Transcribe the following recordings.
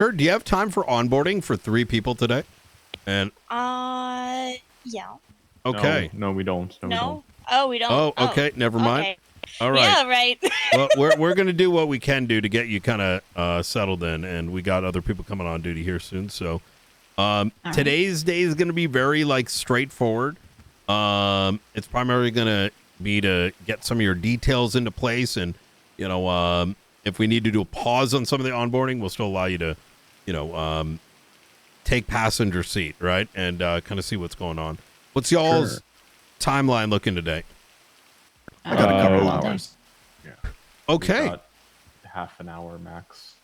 Kurt, do you have time for onboarding for 3 people today? And yeah. okay. No, we don't. No, we don't. Oh, we don't. Oh, okay. Never mind. Okay. All right. Yeah, right. Well, we're gonna do what we can do to get you kind of settled in, and we got other people coming on duty here soon. So, today's day is gonna be very straightforward. It's primarily gonna be to get some of your details into place, and if we need to do a pause on some of the onboarding, we'll still allow you to, take passenger seat, right, and kind of see what's going on. What's y'all's timeline looking today? I got a couple hours. Yeah. Okay. Half an hour max.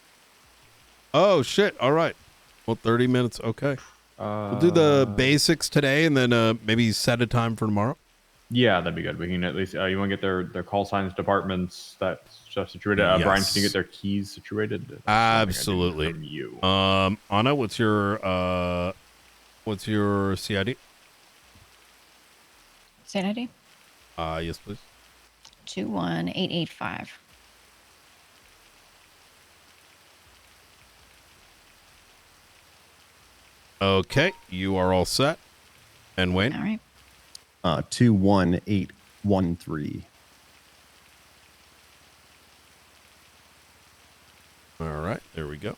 Oh shit! All right. Well, 30 minutes. Okay. We'll do the basics today, and then maybe set a time for tomorrow. Yeah, that'd be good. We can at least. You want to get their call signs, departments, that stuff situated. Yes. Brian, can you get their keys situated? Absolutely. From you. Anna, what's your CID? CID? Yes, please. 21885. Okay, you are all set. And Wayne? All right. 21813. All right, there we go.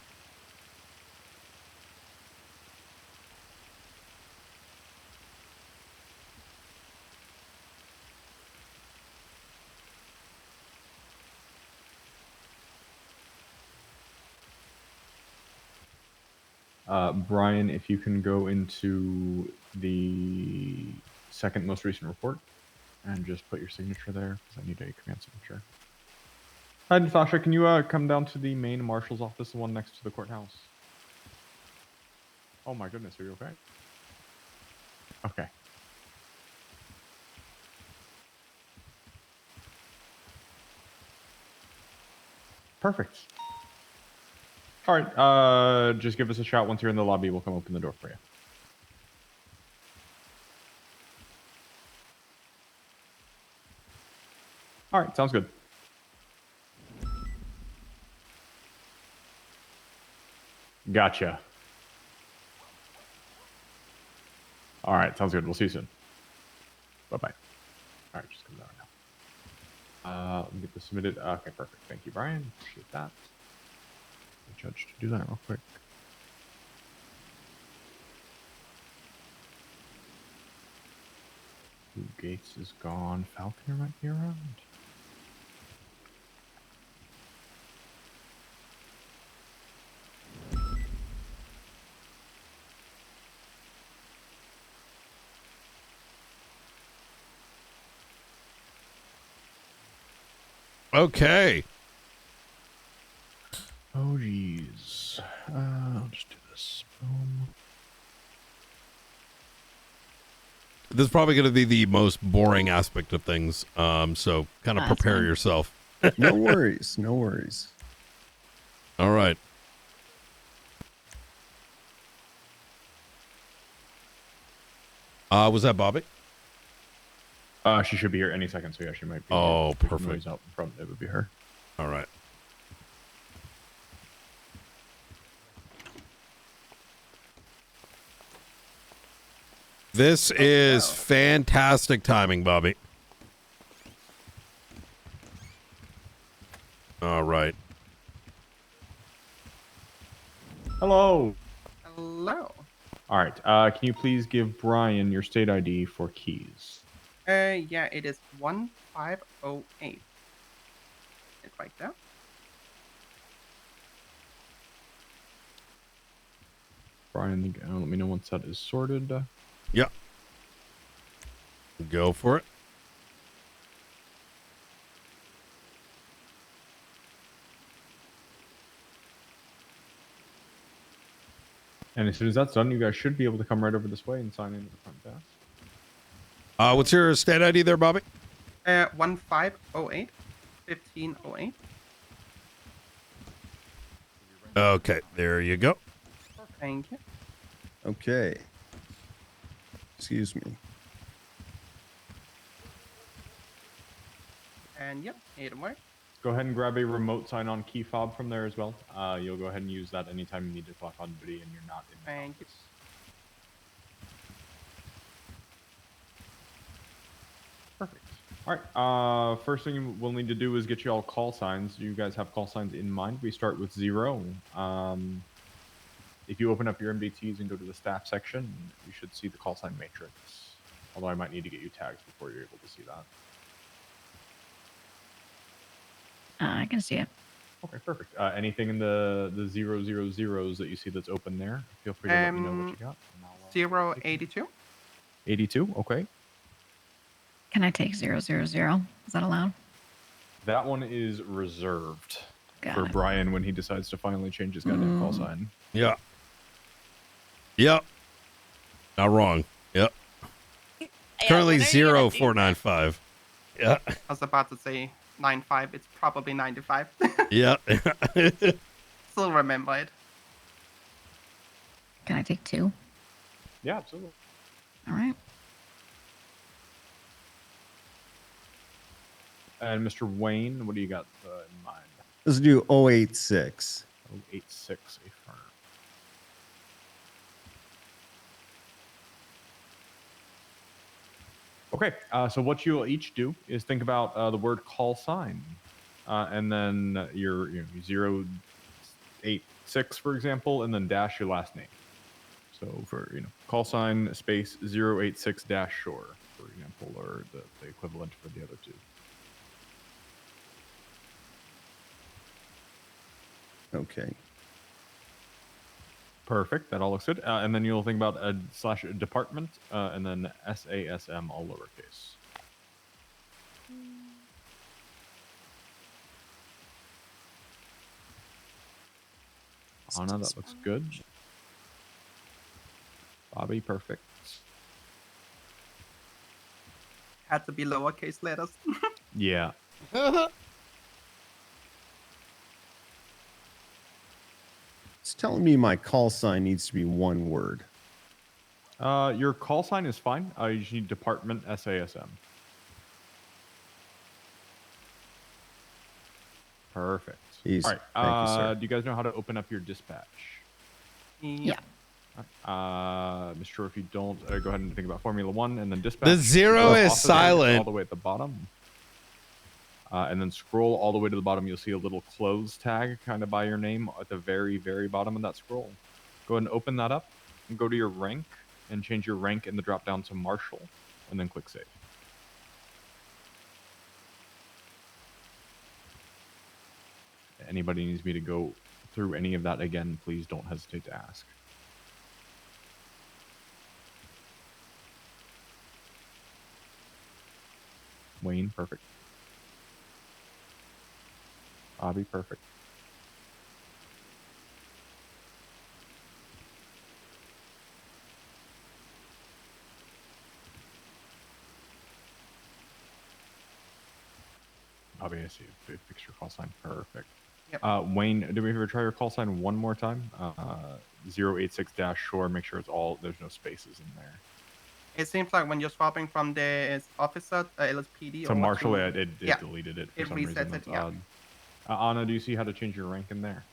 Brian, if you can go into the second most recent report and just put your signature there, because I need a command signature. Hi, Natasha. Can you come down to the main marshal's office, the one next to the courthouse? Oh my goodness, are you okay? Okay. Perfect. All right, just give us a shout once you're in the lobby. We'll come open the door for you. All right, sounds good. Gotcha. All right, sounds good. We'll see you soon. Bye-bye. All right, just come down now. Let me get this submitted. Okay, perfect. Thank you, Brian. Appreciate that. Judge to do that real quick. Ooh, Gates is gone. Falconer might be around. Okay. Oh, geez. I'll just do this. Boom. This is probably going to be the most boring aspect of things, so kind of prepare yourself. No worries. No worries. All right. Was that Bobby? She should be here any second, so yeah, she might be. Oh, here. perfect. Noise out in front, it would be her. All right. This is fantastic timing, Bobby. All right. Hello. Hello. All right. Can you please give Brian your state ID for keys? Yeah, it is 1508. It's like that. Brian, let me know once that is sorted. Yep. Go for it. And as soon as that's done, you guys should be able to come right over this way and sign in at the front desk. What's your state ID there, Bobby? 1508. 1508. Okay, there you go. Thank you. Okay. Excuse me. And yep, it worked. Go ahead and grab a remote sign-on key fob from there as well. You'll go ahead and use that anytime you need to clock on duty and you're not in the Thank you. office. Perfect. All right. First thing we'll need to do is get you all call signs. You guys have call signs in mind. We start with 0. If you open up your MDTs and go to the staff section, you should see the call sign matrix. Although I might need to get you tags before you're able to see that. I can see it. Okay, perfect. Anything in the 000s that you see that's open there, feel free to let me know what you got. And I'll, 082. 82, okay. Can I take 000? Is that allowed? That one is reserved Got for it. Brian when he decides to finally change his goddamn call sign. Yeah. Yep. Not wrong. Yep. Yeah, Currently what are you gonna do? 0495. Yeah. I was about to say 95. It's probably 95. Yeah. Still remember it. Can I take 2? Yeah, absolutely. All right. And Mr. Wayne, what do you got in mind? Let's do 086. 086, affirm. Okay, so what you'll each do is think about the word call sign, and then your 086, for example, and then dash your last name. So for call sign space 086 dash shore, for example, or the equivalent for the other two. Okay. Perfect. That all looks good. And then you'll think about a / department, and then SASM, all lowercase. Anna, that looks good. Bobby, perfect. Had to be lowercase letters. Yeah. It's telling me my call sign needs to be one word. Your call sign is fine. You just need department SASM. Perfect. Easy. All right. Thank you, sir. Do you guys know how to open up your dispatch? Yeah. Mr. Shore, if you don't, go ahead and think about Formula 1 and then dispatch. The 0 is Officer, all silent. the way at the bottom. And then scroll all the way to the bottom. You'll see a little close tag kind of by your name at the very, very bottom of that scroll. Go ahead and open that up and go to your rank and change your rank in the drop down to Marshal and then click Save. If anybody needs me to go through any of that again, please don't hesitate to ask. Wayne, perfect. Bobby, perfect. Bobby, I see. Fix your call sign. Perfect. Yep. Wayne, do we ever try your call sign one more time? 086-shore. Make sure it's all, there's no spaces in there. It seems like when you're swapping from the officer, LSPD, So or Marshal, to- it yeah. deleted it for It some reason. resets That's it, yeah. odd. Anna, do you see how to change your rank in there?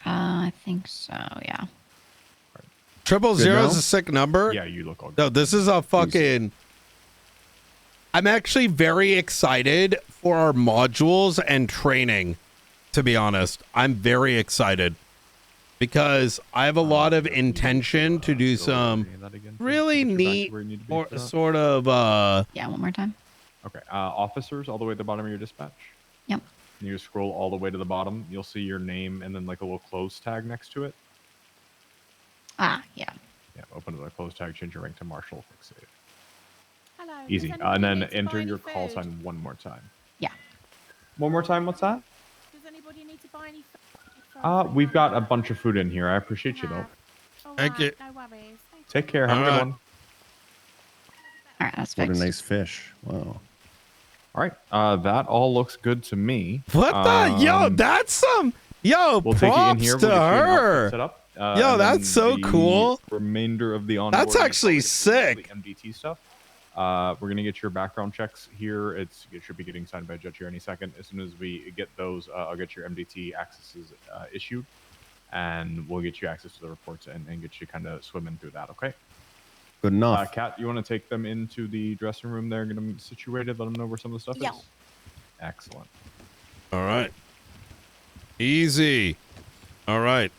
I think so, yeah. 000 Good now? is a sick number. Yeah, you look all good. No, this is a fucking. I'm actually very excited for our modules and training. To be honest, I'm very excited because I have a lot of intention to do some really neat or sort of Yeah, one more time. Okay, officers all the way at the bottom of your dispatch. Yep. And you scroll all the way to the bottom. You'll see your name and then like a little close tag next to it. Ah, yeah. Yeah, open the close tag, change your rank to Marshal, click Save. Hello. Easy. Does And anybody then need to enter buy your any call food? sign one more time. Yeah. One more time, what's that? Does anybody need to buy any food? We've got a bunch of food in here. I appreciate you though. Thank you. No worries. Take care. Have a All good right. one. All right, that's What a fixed. nice fish. Wow. All right. That all looks good to me. what the yo. That's some yo. We'll take it in props here. to We'll get you an outfit her. set up. Yo, and then that's so the cool. Remainder of the onboarding. That's actually is probably sick. The MDT stuff. We're gonna get your background checks here. It should be getting signed by a judge here any second. As soon as we get those, I'll get your MDT accesses issued, and we'll get you access to the reports and get you kind of swimming through that. Okay. Good enough. Kat, you want to take them into the dressing room there, get them situated, let them know where some of the stuff Yeah. is? Excellent. All right. Easy. All right.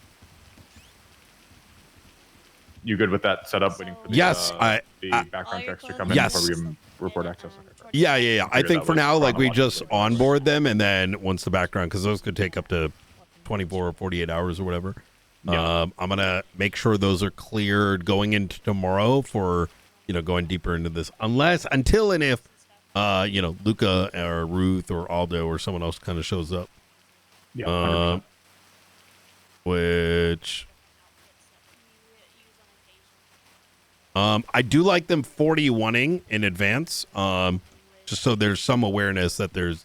You good with that setup? Waiting for the, Yes, the All background your checks to clothes come in Yes. before we report access. Okay. Yeah. I Figured think that for was now, like we just chronologically. onboard them, and then once the background, because those could take up to 24 or 48 hours or whatever. Yeah. I'm gonna make sure those are cleared going into tomorrow for going deeper into this, until and if Luca or Ruth or Aldo or someone else kind of shows up. Yeah. 100%. Which I do like them 41ing in advance, just so there's some awareness that there's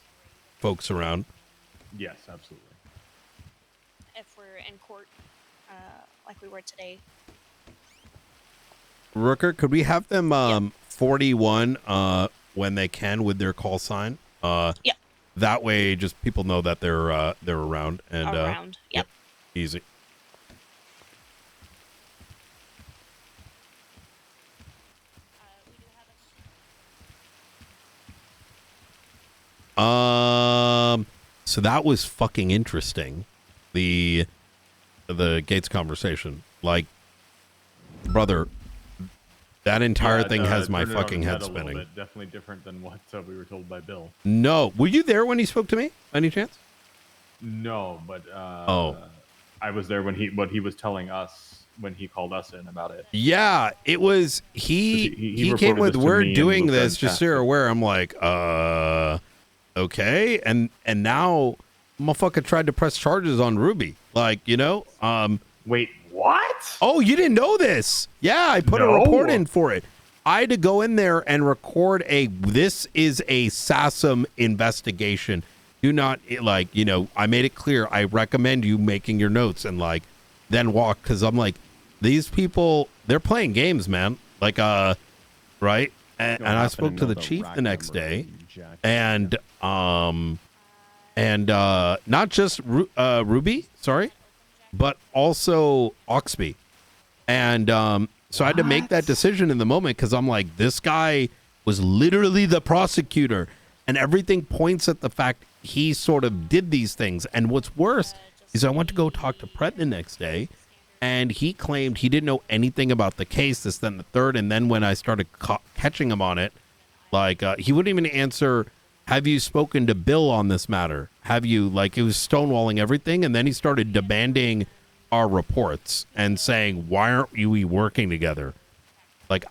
folks around. Yes, absolutely. If we're in court, like we were today. Rooker, could we have them 41 when they can with their call sign? Yeah. That way, just people know that they're around and Around. Yep. easy. So that was fucking interesting. The Gates conversation, like, brother, that entire thing has my turn it on fucking its head a little spinning. bit. Definitely different than what we were told by Bill. No, were you there when he spoke to me? Any chance? No, but Oh. I was there when he was telling us when he called us in about it. Yeah, it was he came reported with this to we're me and doing Luca this and just so Kat. you're aware. I'm like, okay, and now motherfucker tried to press charges on Ruby, like, Wait, what? oh, you didn't know this? Yeah, I put a No. report in for it. I had to go in there and record this is a SASM investigation. Do not, I made it clear. I recommend you making your notes and then walk. Cause I'm like, these people, they're playing games, man. Like, right. And I spoke to the chief the next day and not just Ruby, sorry, but also Oxby. And so I had to make that decision in the moment because I'm like, this guy was literally the prosecutor, and everything points at the fact he sort of did these things. And what's worse is I went to go talk to Pret the next day, and he claimed he didn't know anything about the case, this, then the third. And then when I started catching him on it, he wouldn't even answer, have you spoken to Bill on this matter? Have you, it was stonewalling everything. And then he started demanding our reports and saying, why aren't we working together?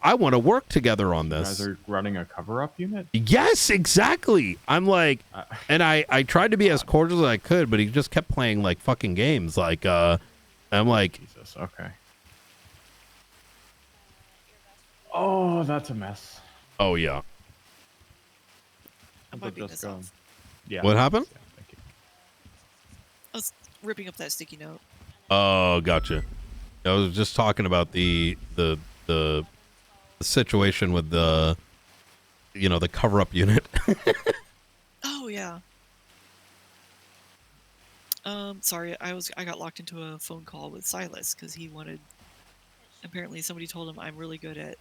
I want to work together on You this. guys are running a cover-up unit? Yes, exactly. I'm like, and I tried to be as cordial as I could, but he just kept playing fucking games. I'm like, Jesus, okay. Oh, that's a mess. oh yeah. I'm wiping this off. Yeah. What happened? Yeah, thank you. I was ripping up that sticky note. Oh, gotcha. I was just talking about the situation with the cover up unit. Oh yeah. Sorry, I got locked into a phone call with Silas because he wanted. Apparently, somebody told him I'm really good at.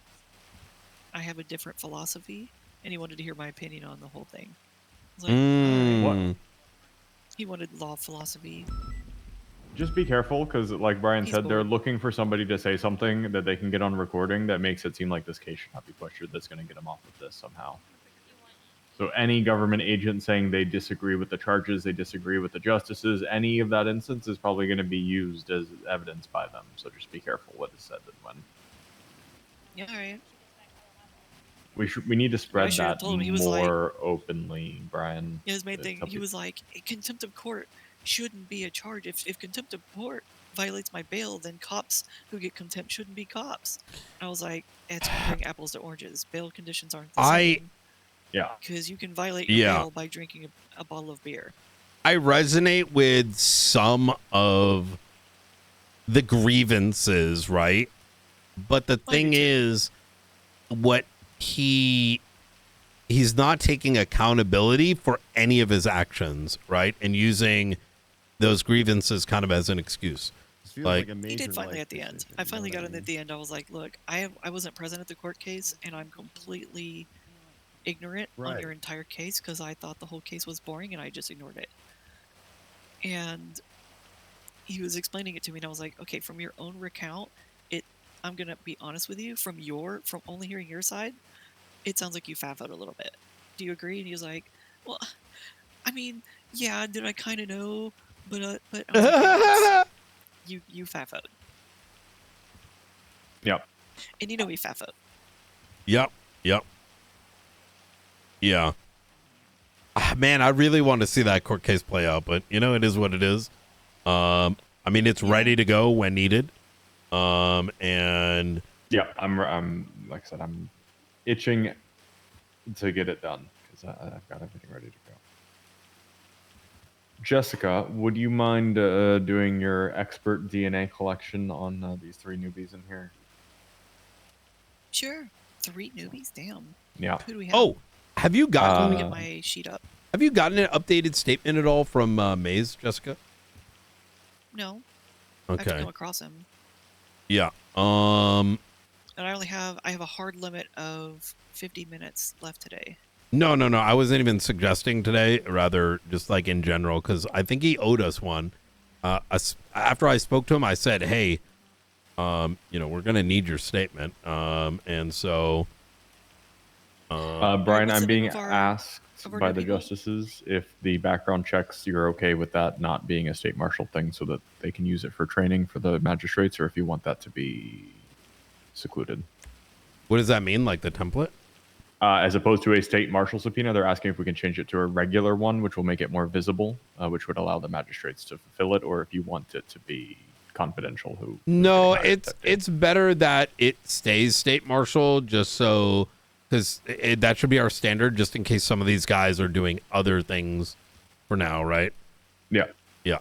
I have a different philosophy, and he wanted to hear my opinion on the whole thing. I was like, all right. What? He wanted law philosophy. Just be careful, because like Brian He's said, they're bored. looking for somebody to say something that they can get on recording that makes it seem like this case should not be pushed, or that's going to get them off of this somehow. So any government agent saying they disagree with the charges, they disagree with the justices, any of that instance is probably going to be used as evidence by them. So just be careful what is said and when. Yeah, all right. We need to spread should've that told him. He was like- more openly, Brian. Yeah, his main to thing. tell He people. was like, contempt of court shouldn't be a charge. If contempt of court violates my bail, then cops who get contempt shouldn't be cops. I was like, it's comparing apples to oranges. Bail conditions aren't the same. Yeah. Because you can violate your bail by drinking a bottle of beer. I resonate with some of the grievances, right? But the thing is, what he's not taking accountability for any of his actions, right? And using those grievances kind of as an excuse. This feels Like- a He major did finally life at the end. decision, I you know finally what got I in mean? at the end. I was like, look, I wasn't present at the court case, and I'm completely ignorant on Right. your entire case because I thought the whole case was boring and I just ignored it. And he was explaining it to me, and I was like, okay, from your own recount, I'm gonna be honest with you. From only hearing your side, it sounds like you faff-out a little bit. Do you agree? And he was like, well, I mean, yeah. Did I kind of know? But I was like, yeah, you faff-out. Yep. And you know he faff-out. Yep. Yeah. Man, I really want to see that court case play out, but you know, it is what it is. I mean, it's ready to go when needed. And Yeah, I'm like I said, I'm itching to get it done because I've got everything ready to go. Jessica, would you mind doing your expert DNA collection on these 3 newbies in here? Sure. 3 newbies? Damn. Yeah. Who do we have? oh, have you Let gotten me get my sheet up. have you gotten an updated statement at all from Maze, Jessica? No. I have to Okay. come across him. Yeah. And I have a hard limit of 50 minutes left today. No. I wasn't even suggesting today, rather just like in general, because I think he owed us one. After I spoke to him, I said, hey, you know, we're going to need your statement. And so... Brian, what's I'm the being name of our- asked of our by new the people? justices if the background checks, you're okay with that not being a state marshal thing so that they can use it for training for the magistrates, or if you want that to be secluded. what does that mean, like the template? As opposed to a state marshal subpoena, they're asking if we can change it to a regular one, which will make it more visible, which would allow the magistrates to fulfill it, or if you want it to be confidential. Who's No, getting hired, that day. it's better that it stays state marshal, just so, because that should be our standard, just in case some of these guys are doing other things for now, right? Yeah. Yeah.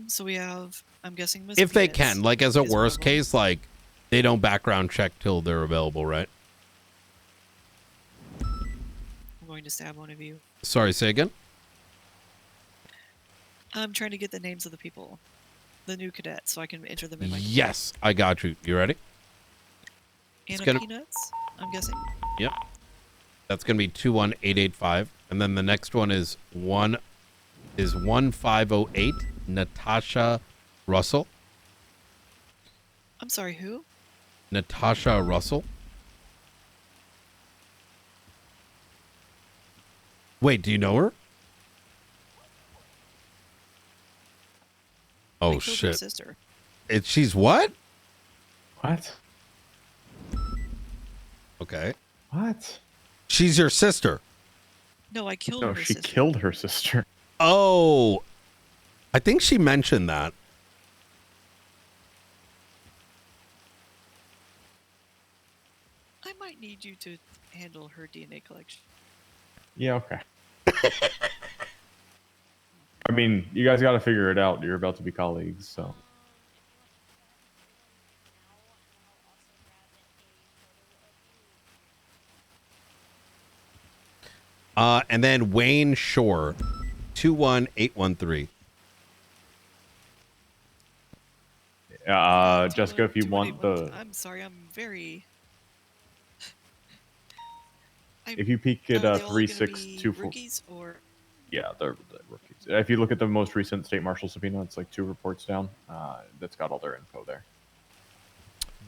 So we have, I'm guessing, Miss If they Pettis can, like as a is one of worst them. case, like they don't background check till they're available, right? I'm going to stab one of you. Sorry, say again? I'm trying to get the names of the people, the new cadets, so I can enter them in my Yes, I got you. You ready? Anna gonna- Peanuts, I'm guessing. Yep. That's going to be 21885. And then the next one is 1508, Natasha Russell. I'm sorry, who? Natasha Russell. Wait, do you know her? I Oh killed her shit. sister. She's what? What? Okay. What? She's your sister. No, I killed No, her she sister. killed her sister. Oh. I think she mentioned that. I might need you to handle her DNA collection. Yeah, okay. I mean, you guys got to figure it out. You're about to be colleagues, so. And then Wayne Shore, 21813. Jessica, if you want the, I'm sorry, I'm very. if you peek Are at they all gonna 3624, be rookies or? yeah, they're rookies. If you look at the most recent state marshal subpoena, it's like 2 reports down. That's got all their info there.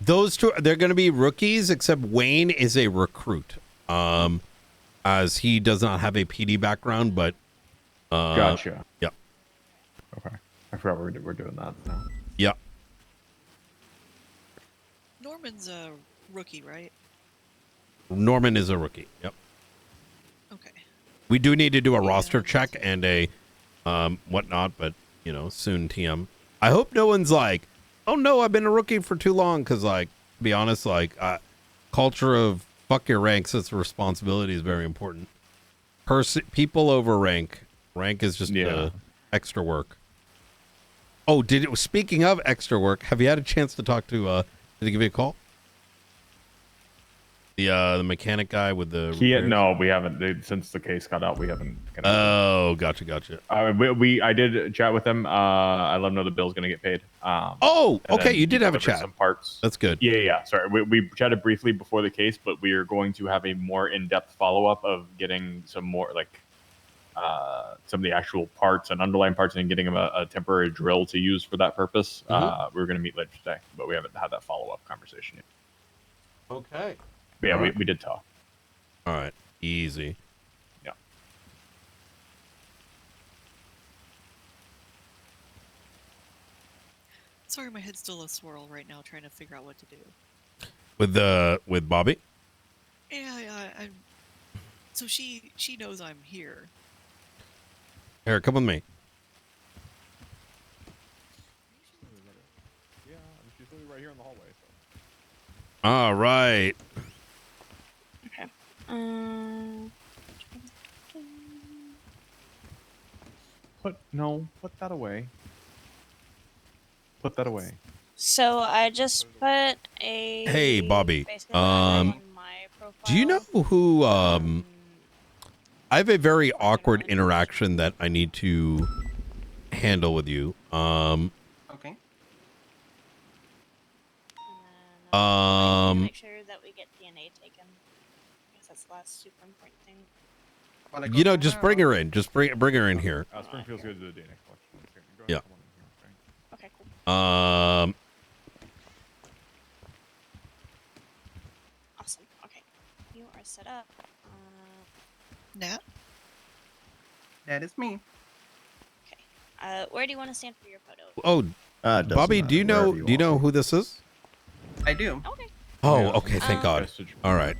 Those two, they're going to be rookies, except Wayne is a recruit. As he does not have a PD background, but Gotcha. Yep. Okay. I forgot we're doing that now. Yep. Norman's a rookie, right? Norman is a rookie. Yep. Okay. We do need to do a Yeah. roster check and a whatnot, but you know, soon TM. I hope no one's like, oh no, I've been a rookie for too long, because like, to be honest, like culture of fuck your ranks, it's a responsibility is very important. People over rank. Rank is just extra work. Oh, speaking of extra work, have you had a chance to talk to Did he give you a call? The mechanic guy with the repairs? No, we haven't. Since the case got out, we haven't. Oh, gotcha. I did chat with him. I let him know the bill's gonna get paid. Oh, and okay. then You did he have a delivered chat. Some parts. That's good. Yeah. Sorry, we chatted briefly before the case, but we are going to have a more in-depth follow-up of getting some more some of the actual parts and underlying parts, and getting him a temporary drill to use for that purpose. We're going to meet later today, but we haven't had that follow-up conversation yet. Okay. But yeah, All right. we did talk. All right. Easy. Yeah. Sorry, my head's still a swirl right now, trying to figure out what to do. With Bobby? Yeah. So she knows I'm here. Here, come with me. Yeah, she's literally right here in the hallway. All right. Okay. Put that away. Put that away. So I just put a. Hey, Bobby. basically on my Do you know profile. who? I have a very awkward interaction that I need to handle with you. Okay. And then, I need to make sure that we get DNA taken. I guess that's the last super important thing. Wanna go You know, for just now? bring her in. Just bring her in here. Springfield's good to do the DNA collection. Go ahead, Yeah. come on in here, right? Okay, cool. Awesome. Okay. You are set up. Nat? That is me. Okay. Where do you want to stand for your photo? Oh, Doesn't Bobby, do you matter, know? wherever Do you know are. who this is? I do. Okay. Oh, Yeah. okay. Thank God. Message All right.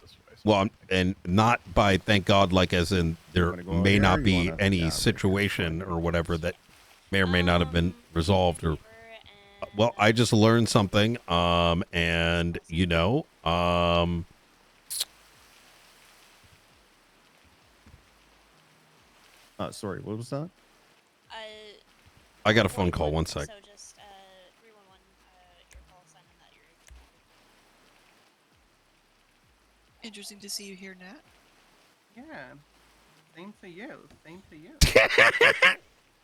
this way, so- Well, and not by thank God, like as in there wanna go out may here, not or you be wanna- any yeah, we can situation go or whatever that may or may not have been resolved. Or And well, I just learned something. And you know, Sorry, what was that? I got a phone call. One sec. So just 311 your call sign and that you're. Interesting to see you here, Nat. Yeah. Same to you. Same to you.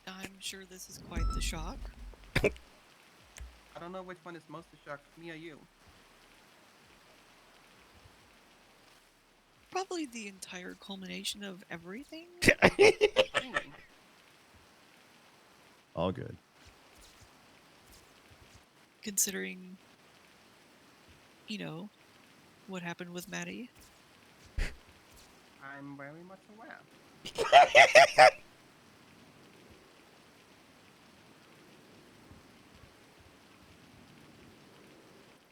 I'm sure this is quite the shock. I don't know which one is most shocked, me or you. Probably the entire culmination of everything. Really? All good. Considering, you know, what happened with Maddie. I'm very much aware.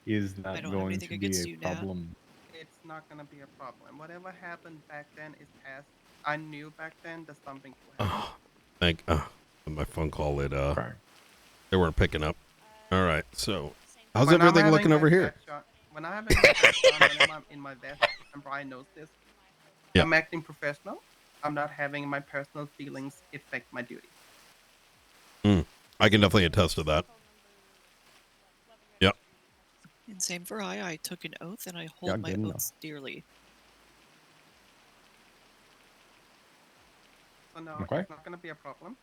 Is I that don't have going anything to against be you, a Nat. problem? It's not gonna be a problem. Whatever happened back then is past. I knew back then that something would happen. My phone call. Okay. They weren't picking up. All right. So, how's When I'm everything having looking my over here? vest shot- When I'm having my vest on, whenever I'm in my vest, and Brian knows this, Yeah. I'm acting professional. I'm not having my personal feelings affect my duty. I can definitely attest to that. Yep. And same for I took an oath and I hold my good enough. oaths dearly. So no, Okay. it's not gonna be a problem.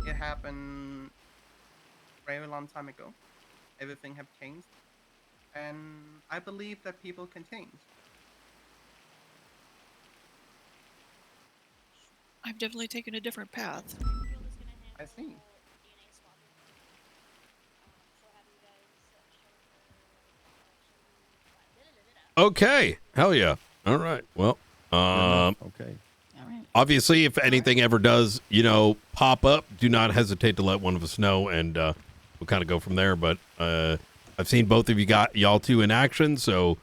It happened very long time ago. Everything have changed, and I believe that people can change. I've definitely taken a different path. I see. Okay. Hell yeah. All right. Well, Okay. All right. obviously, if anything ever does, you know, pop up, do not hesitate to let one of us know, and we'll kind of go from there. But I've seen both of y'all two in action, so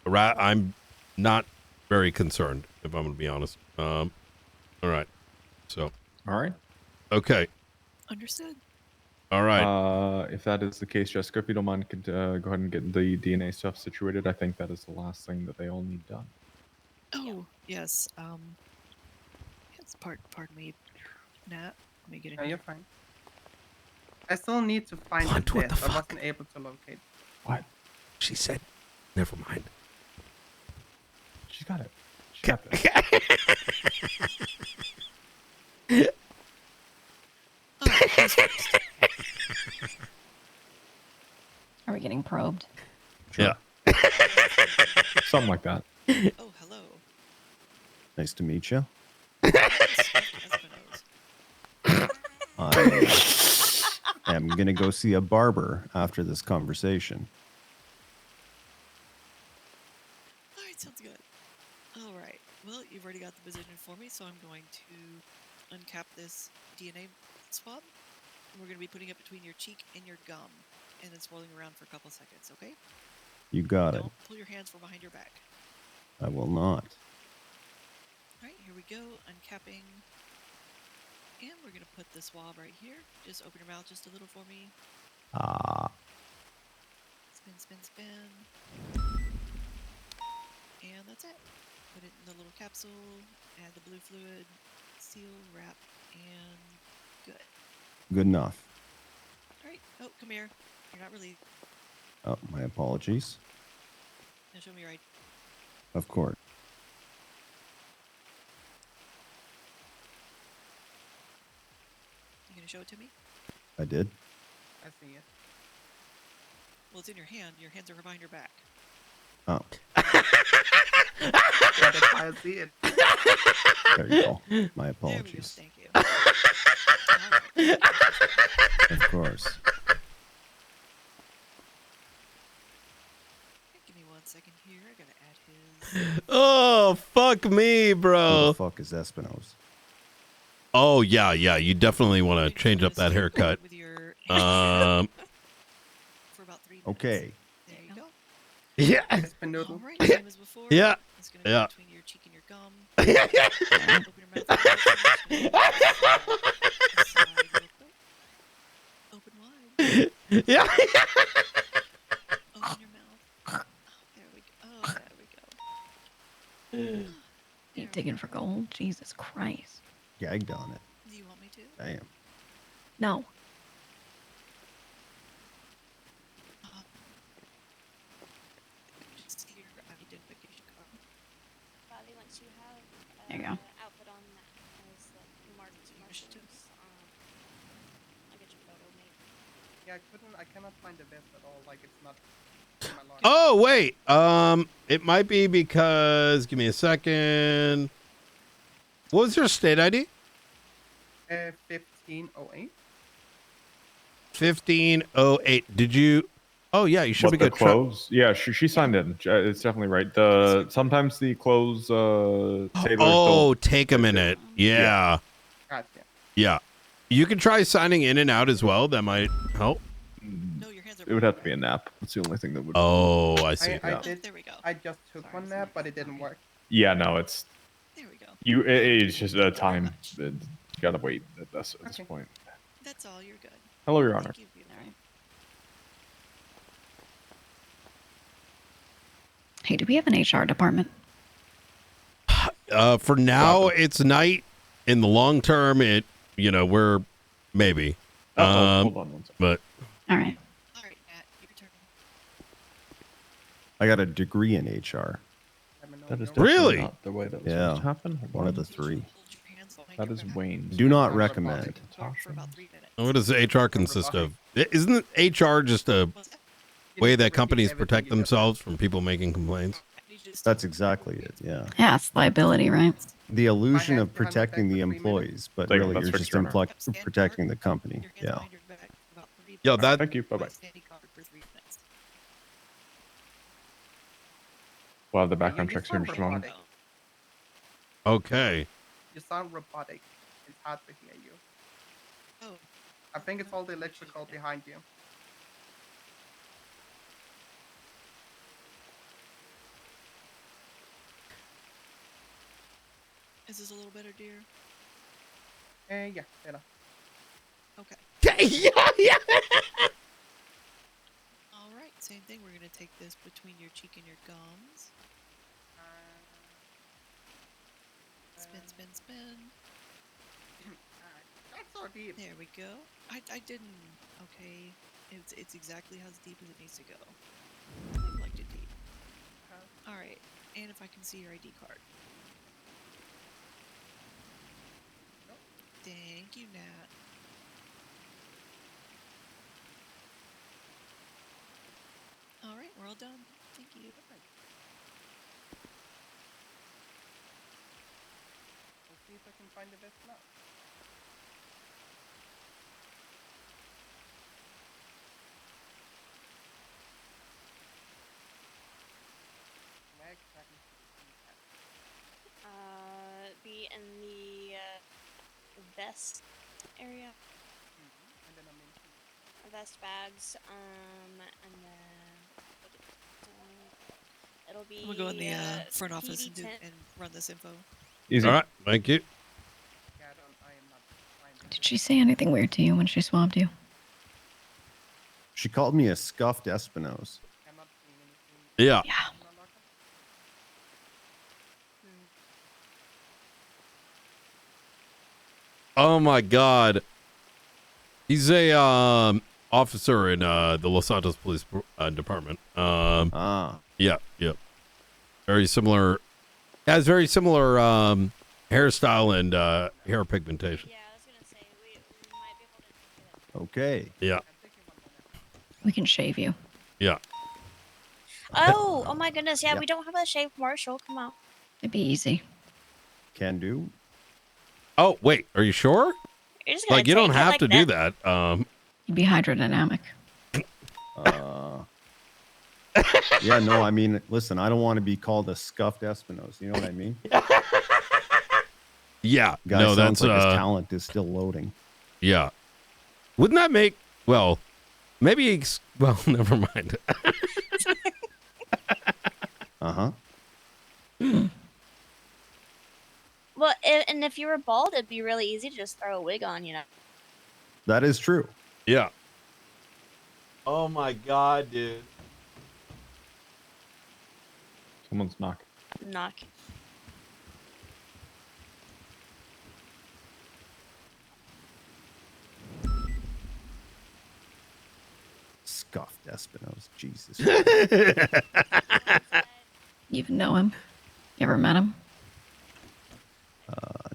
I'm not very concerned, if I'm going to be honest. All right. So, All right. okay. Understood. All right. If that is the case, Jessica, if you don't mind, could go ahead and get the DNA stuff situated. I think that is the last thing that they all need done. Oh, yes. Yes, pardon me, Nat. Let me get in No, here. you're fine. I still need to find Blunt, the what the vest. I fuck? wasn't able to locate. What? She said, never mind. She's got it. She got this. All right, who's first? Are we getting probed? Yeah. Something like that. Oh, hello. Nice to meet you. Espinosa. I am going to go see a barber after this conversation. All right, sounds good. All right. Well, you've already got the position for me, so I'm going to uncap this DNA swab. And we're going to be putting it between your cheek and your gum, and then swirling around for a couple seconds, okay? You got it. Don't pull your hands from behind your back. I will not. All right, here we go. Uncapping. And we're going to put the swab right here. Just open your mouth just a little for me. Spin, spin, spin. And that's it. Put it in the little capsule, add the blue fluid, seal, wrap, and good. Good enough. All right. Oh, come here. You're not really. Oh, my apologies. Now show me your ID. Of course. You gonna show it to me? I did. I see it. Well, it's in your hand. Your hands are behind your back. Oh, Yeah, that's why I see it. there you go. My There we go. apologies. Thank you. All right. Of course. Give me 1 second here. I gotta add his. Oh, fuck me, Who bro. the fuck is Espinosa? Oh, yeah. You definitely want to change up that haircut. With your Um, for about 3 minutes. Okay. There you go. yeah. Spinoodle. All right, same as before. Yeah. It's gonna be Yeah. between your cheek and your gum. Open your mouth. Side real quick. Open wide. Yeah. Open your mouth. Oh, there we go. Oh, there we go. You digging for gold? Jesus Christ. Gagged on it. Do you want me to? Damn. No. Just see your identification card. Probably once you have There you go. outfit on that as like Marshals, I'll get your photo made. Yeah, I cannot find the vest at all. Like it's not in my log. Oh, wait. It might be because, give me a second. What was your state ID? 1508. 1508. Did you? Oh, yeah, you should What, be the good. clothes? Yeah, she signed in. It's definitely right. Sometimes the clothes tailors Oh, don't. take a minute. Yeah. Gotcha. Yeah. You can try signing in and out as well. That might help. No, your hands are. It would have to be a nap. That's the only thing that would. Oh, I see. I Yeah. did. There we go. I just took one nap, but it didn't work. Yeah, no, it's There we go. it's just a time. You gotta wait at this Okay. point. That's all. You're good. Hello, Your Honor. Thank you. Beautiful. Hey, do we have an HR department? For now, it's night. In the long term, we're maybe. Hold on one second. But All right. All right, Matt, your turn. I got a degree in HR. Let me know That is when you're ready. Really? definitely not the way that was Yeah. supposed to happen. Hold One on. of the three. Hold your hands behind That your is back Wayne's. Do not Not recommend. for about 3 minutes. what does HR consist of? Isn't HR just a What's that? You way need to that repeat companies everything protect you just themselves from people making complaints? I need you to That's stop. exactly it. Yeah. Yeah, it's liability, right? The illusion hands of behind my back protecting for the 3 minutes. employees, but Like, really that's you're fixed, just Your Honor. protecting the company. Your hands Yeah. behind your back for about 3 Yo, minutes. that Thank you. Bye bye. Standing guard for 3 minutes. We'll have the You background just checks here in sound just a moment. robotic. okay. You sound robotic. It's hard to hear you. Oh, I think it's all the electrical behind you. is this a little better, dear? Yeah, better. Okay. yeah. All right. Same thing. We're gonna take this between your cheek and your gums. Spin, spin, spin. That's so deep. There we go. I didn't. Okay, it's exactly as deep as it needs to go. I liked it deep. All right, and if I can see your ID card. Thank you, Nat. All right, we're all done. Thank you. Let's see if I can find the best map. Where exactly should we have? Be in the vest area. And then I'm into Vest bags, and then it'll be. I'm gonna go in the front office PV10. and run this info. Easy. All right, thank you. yeah, I am not finding Did she say anything weird to you when she swabbed you? She called me a scuffed Espinos. I'm not seeing anything. Yeah. Yeah. I'm not locking. Oh my God. He's a officer in the Los Santos Police Department. Yeah. Very similar. Has very similar hairstyle and hair pigmentation. Yeah, I was gonna say we might be able to. Okay. Yeah. I'm thinking one more. We can shave you. Yeah. Oh my goodness! Yeah, Yep. we don't have a shaved Marshall. Come on. It'd be easy. Can do. Oh wait, are you sure? You're just gonna Like you don't take it have like to do that. You'd be hydrodynamic. Yeah, no, I mean, listen, I don't want to be called a scuffed Espinos. You know what I mean? Yeah. Guy No, sounds that's like his talent is still loading. Yeah. Wouldn't that make well? Maybe. Well, never mind. Uh-huh. Well, and if you were bald, it'd be really easy to just throw a wig on, you know. That is true. Yeah. Oh my God, dude. Someone's knocking. Knock. Scuffed Espinos. Jesus. You even know him? You ever met him?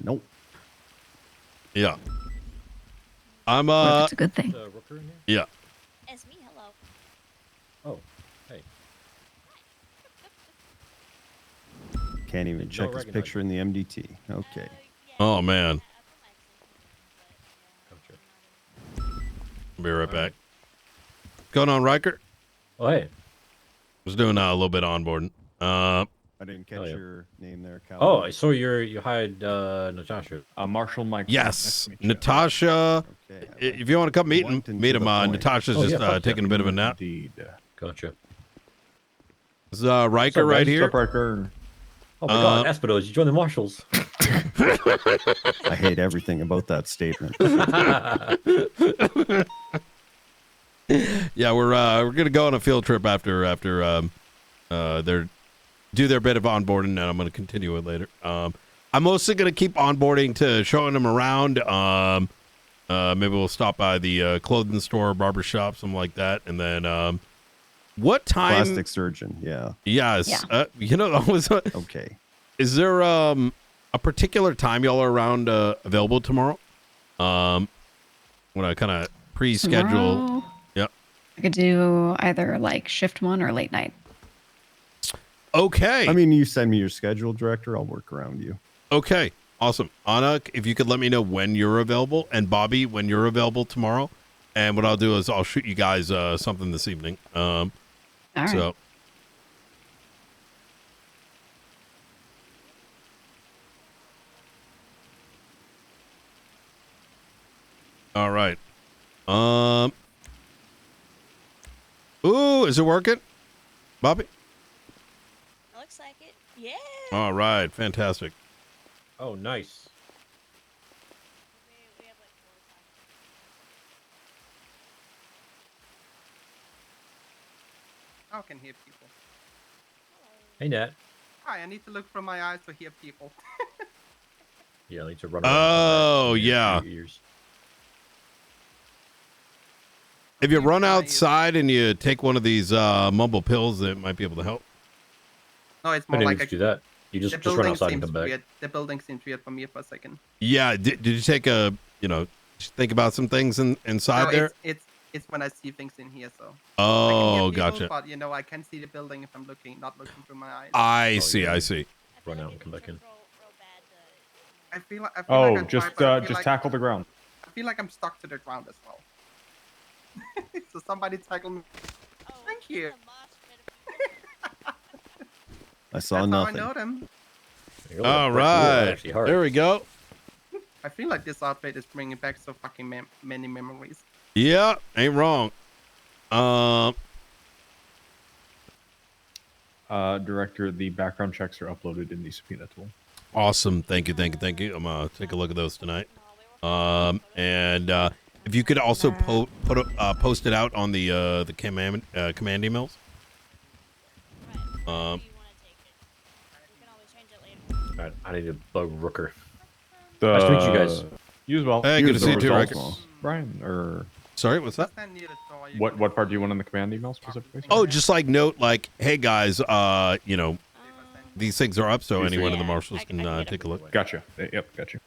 Nope. Yeah. I'm What if it's a good thing? Rooker in here? yeah. It's me. Hello. Oh, hey. Can't even Don't check his recognize picture in the MDT. Okay. Oh man. Gotcha. I'll be right back. What's going on, Riker? Oh, hey. Was doing a little bit of onboarding. I didn't catch Oh, yeah. your name there, Cal. Oh, I saw you hired Natasha. Marshall Mike. yes, Natasha. Okay. If you want to come meet him, Blunt and to the point. Natasha's Oh, yeah, just fuck taking a bit of a nap. Indeed. Gotcha. This is Riker right here. What's up, Riker? Oh my God, Espinos, you joined the Marshals. I hate everything about that statement. Yeah, we're gonna go on a field trip after do their bit of onboarding, and I'm gonna continue it later. I'm mostly gonna keep onboarding to showing them around. Maybe we'll stop by the clothing store, barber shop, something like that, and then what time? Plastic surgeon. Yeah. Yes. Yeah. You know, Okay. is there a particular time y'all are around available tomorrow? When I kind of pre-schedule. Tomorrow, Yep. I could do either like shift 1 or late night. Okay. I mean, you send me your schedule, director. I'll work around you. Okay. Awesome. Anna, if you could let me know when you're available, and Bobby, when you're available tomorrow. And what I'll do is I'll shoot you guys something this evening. All right. So. All right. Ooh, is it working, Bobby? Looks like it. Yeah. All right. Fantastic. Oh, nice. We have like 4 or 5. I can hear people. Hey, Nat. Hi, I need to look from my eyes to hear people. Yeah, I need to run. Oh, around yeah. your ears. if you run Nice. outside and you take one of these mumble pills, it might be able to help. No, it's I more didn't like need to do that. You just run building outside and seems come back. weird. The building seems weird for me for a second. Yeah. Did you take a, think about some things inside No, there? it's when I see things in here, so. Oh, I can hear people, gotcha. But I can see the building if I'm not looking through my eyes. I Oh, see. yeah. I see. Run out and come back in. I feel like I Oh, tried, just but I feel like, tackle the ground. I feel like I'm stuck to the ground as well. So somebody tackle me. Thank you. I saw That's nothing. how I know them. All right. Actually hard. There we go. I feel like this outfit is bringing back so fucking many memories. Yeah, ain't wrong. Director, the background checks are uploaded in the subpoena tool. Awesome. Thank you. I'm gonna take a look at those tonight. And if you could also post it out on the command emails. Alright, I need a bug rooker. Nice to meet you guys. You as well. Hey, good to Here's the see you too, results, Rick. Brian, or Sorry, what's that? Stand near the door, you what can- part do you want in the command email specifically? Oh, just like note, like, hey guys, these things are up, so You anyone see. in the marshals I can get it. take a look. Gotcha. Yep, gotcha.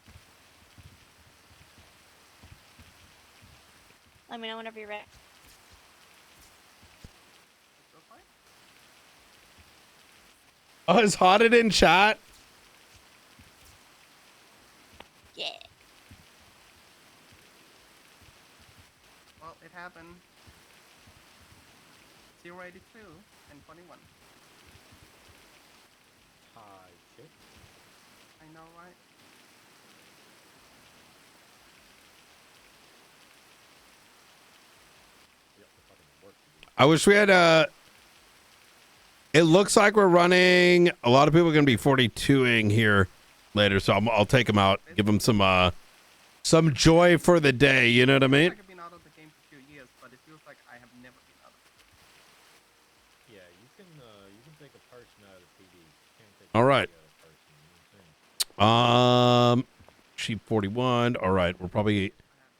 Let me know whenever you're ready. Oh, is Hotted in chat? Yeah. Well, it happened. 082 and 21. I know, right? I wish we had it looks like we're running. A lot of people are going to be 42ing here later, so I'll take them out, give them some joy for the day. You know what I mean? I've been out of the game for a few years, but it feels like I have never been out of it. Yeah, you can take a person out of PD. All right. Sheep 41. All right, we're probably.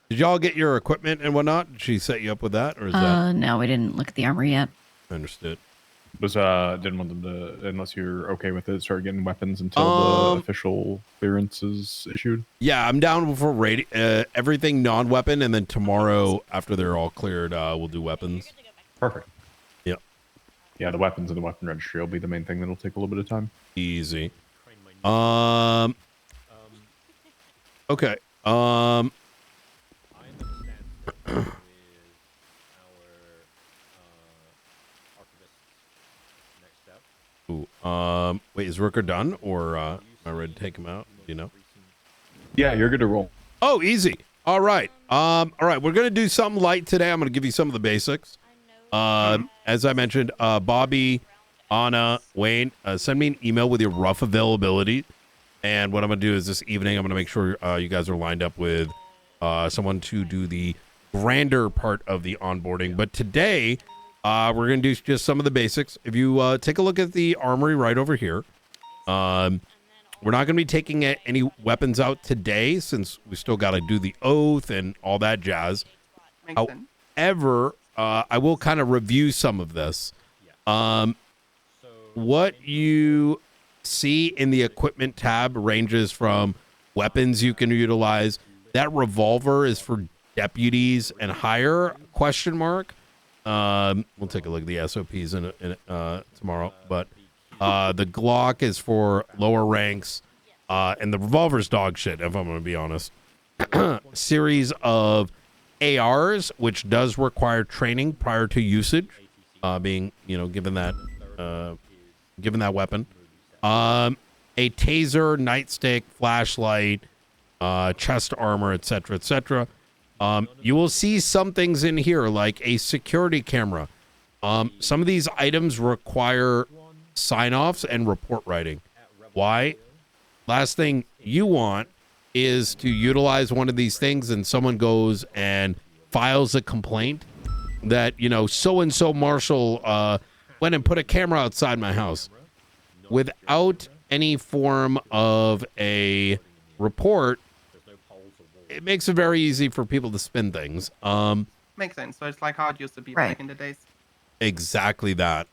Did y'all get your equipment and whatnot? Did she set you up with that, or is that No, we didn't look at the armor yet. understood? Didn't want them to, unless you're okay with it, start getting weapons until the official clearance is issued. Yeah, I'm down for everything non-weapon, and then tomorrow after they're all cleared, we'll do weapons. Perfect. Yep. Yeah, the weapons and the weapon registry will be the main thing that'll take a little bit of time. Easy. Okay. I understand with our archivist's next step. Ooh, wait, is Rooker done, or am I ready to take him out? Do you know? Yeah, you're good to roll. Oh, easy. All right. All right. We're gonna do something light today. I'm gonna give you some of the basics. As I mentioned, Bobby, Anna, Wayne, send me an email with your rough availability. And what I'm gonna do is this evening, I'm gonna make sure you guys are lined up with someone to do the grander part of the onboarding. But today, we're gonna do just some of the basics. If you take a look at the armory right over here, we're not going to be taking any weapons out today since we still got to do the oath and all that jazz. Makes sense. However, I will kind of review some of this. What you see in the equipment tab ranges from weapons you can utilize. That revolver is for deputies and higher, question mark. We'll take a look at the SOPs in tomorrow, but the Glock is for lower ranks, and the revolver's dog shit, if I'm going to be honest. Series of ARs, which does require training prior to usage, being, given that weapon. A taser, nightstick, flashlight, chest armor, etc., etc. You will see some things in here, like a security camera. Some of these items require sign-offs and report writing. Why? Last thing you want is to utilize one of these things and someone goes and files a complaint that, so-and-so marshal went and put a camera outside my house. Without any form of a report, it makes it very easy for people to spin things. Makes sense. So it's like how it used to be Right. back in the days. Exactly that.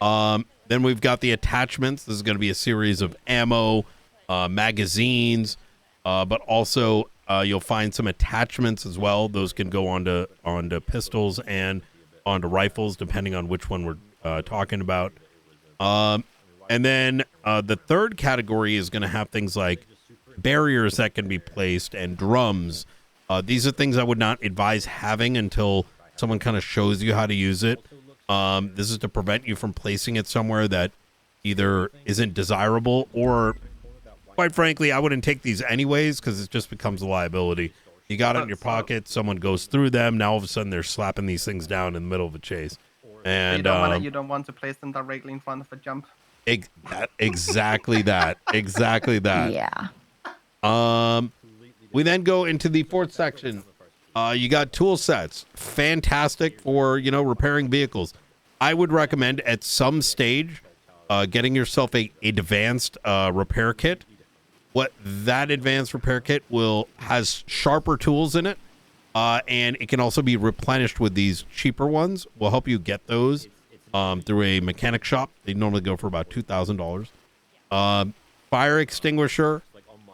Then we've got the attachments. This is going to be a series of ammo, magazines, but also you'll find some attachments as well. Those can go onto pistols and onto rifles, depending on which one we're talking about. And then the third category is going to have things like barriers that can be placed and drums. These are things I would not advise having until someone kind of shows you how to use it. This is to prevent you from placing it somewhere that either isn't desirable or, quite frankly, I wouldn't take these anyways because it just becomes a liability. You got it in your pocket, someone goes through them, now all of a sudden they're slapping these things down in the middle of a chase. And you don't want to place them directly in front of a jump. Exactly that. Exactly that. Yeah. We then go into the fourth section. You got tool sets. Fantastic for, repairing vehicles. I would recommend at some stage getting yourself a advanced repair kit. What that advanced repair kit has sharper tools in it, and it can also be replenished with these cheaper ones. We'll help you get those through a mechanic shop. They normally go for about $2,000. Fire extinguisher.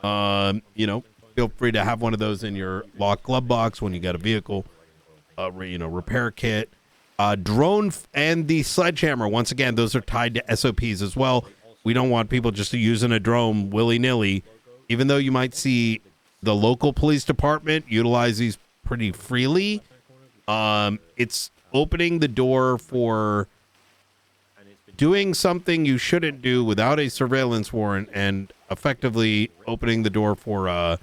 Feel free to have one of those in your locked glove box when you got a vehicle. Repair kit. Drone and the sledgehammer. Once again, those are tied to SOPs as well. We don't want people just using a drone willy-nilly. Even though you might see the local police department utilize these pretty freely, it's opening the door for doing something you shouldn't do without a surveillance warrant and effectively opening the door for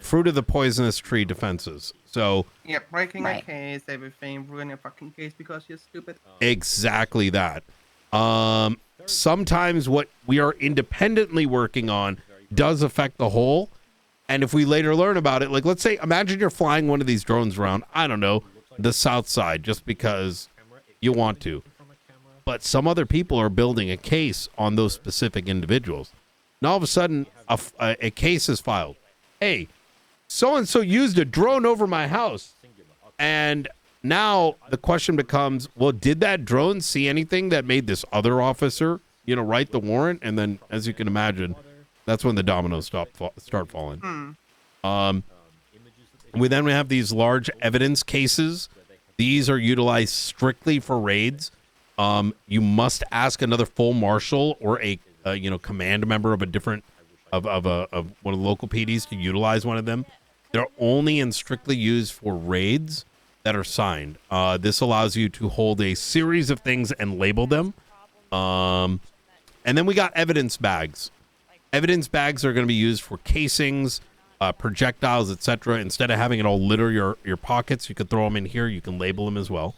fruit of the poisonous tree defenses. So yeah, breaking a case, everything, ruining a fucking case because you're stupid. Exactly that. Sometimes what we are independently working on does affect the whole. And if we later learn about it, like let's say, imagine you're flying one of these drones around, I don't know, the south side, just because you want to. But some other people are building a case on those specific individuals. Now all of a sudden, a case is filed. Hey, so-and-so used a drone over my house. And now the question becomes, well, did that drone see anything that made this other officer, write the warrant? And then, as you can imagine, that's when the dominoes start falling. We have these large evidence cases. These are utilized strictly for raids. You must ask another full marshal or a command member of a different of one of the local PDs to utilize one of them. They're only and strictly used for raids that are signed. This allows you to hold a series of things and label them. And then we got evidence bags. Evidence bags are going to be used for casings, projectiles, etc. Instead of having it all litter your pockets, you could throw them in here. You can label them as well.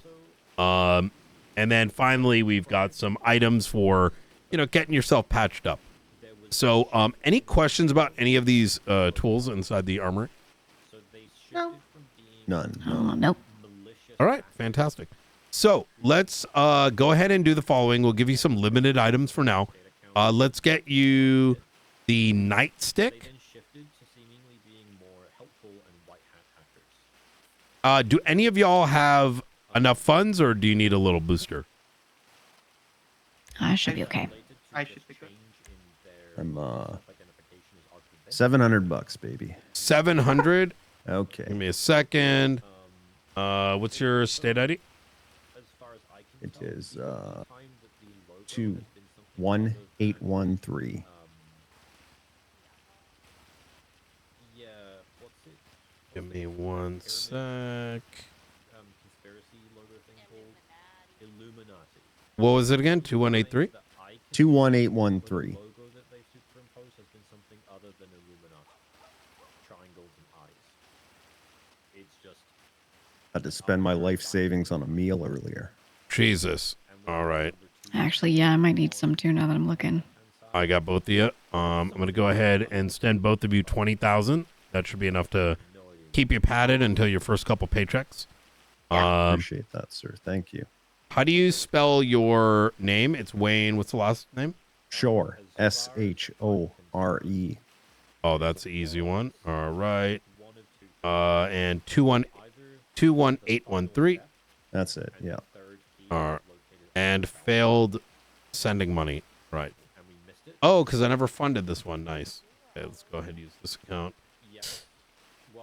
And then finally, we've got some items for, getting yourself patched up. So any questions about any of these tools inside the armory? No. None. Oh, nope. All right, fantastic. So let's go ahead and do the following. We'll give you some limited items for now. Let's get you the nightstick. Do any of y'all have enough funds, or do you need a little booster? I should be okay. I should be good. I'm $700, baby. 700. Okay. Give me a second. What's your state ID? It is 21813. Give me one sec. What was it again? 2183? 21813. Had to spend my life savings on a meal earlier. Jesus. All right. Actually, yeah, I might need some too now that I'm looking. I got both of you. I'm going to go ahead and send both of you 20,000. That should be enough to keep you padded until your first couple paychecks. Appreciate that, sir. Thank you. How do you spell your name? It's Wayne. What's the last name? Shore. SHORE. Oh, that's the easy one. All right. And 21. 21813. That's it. Yeah. And failed sending money. Right. Oh, because I never funded this one. Nice. Okay, let's go ahead and use this account.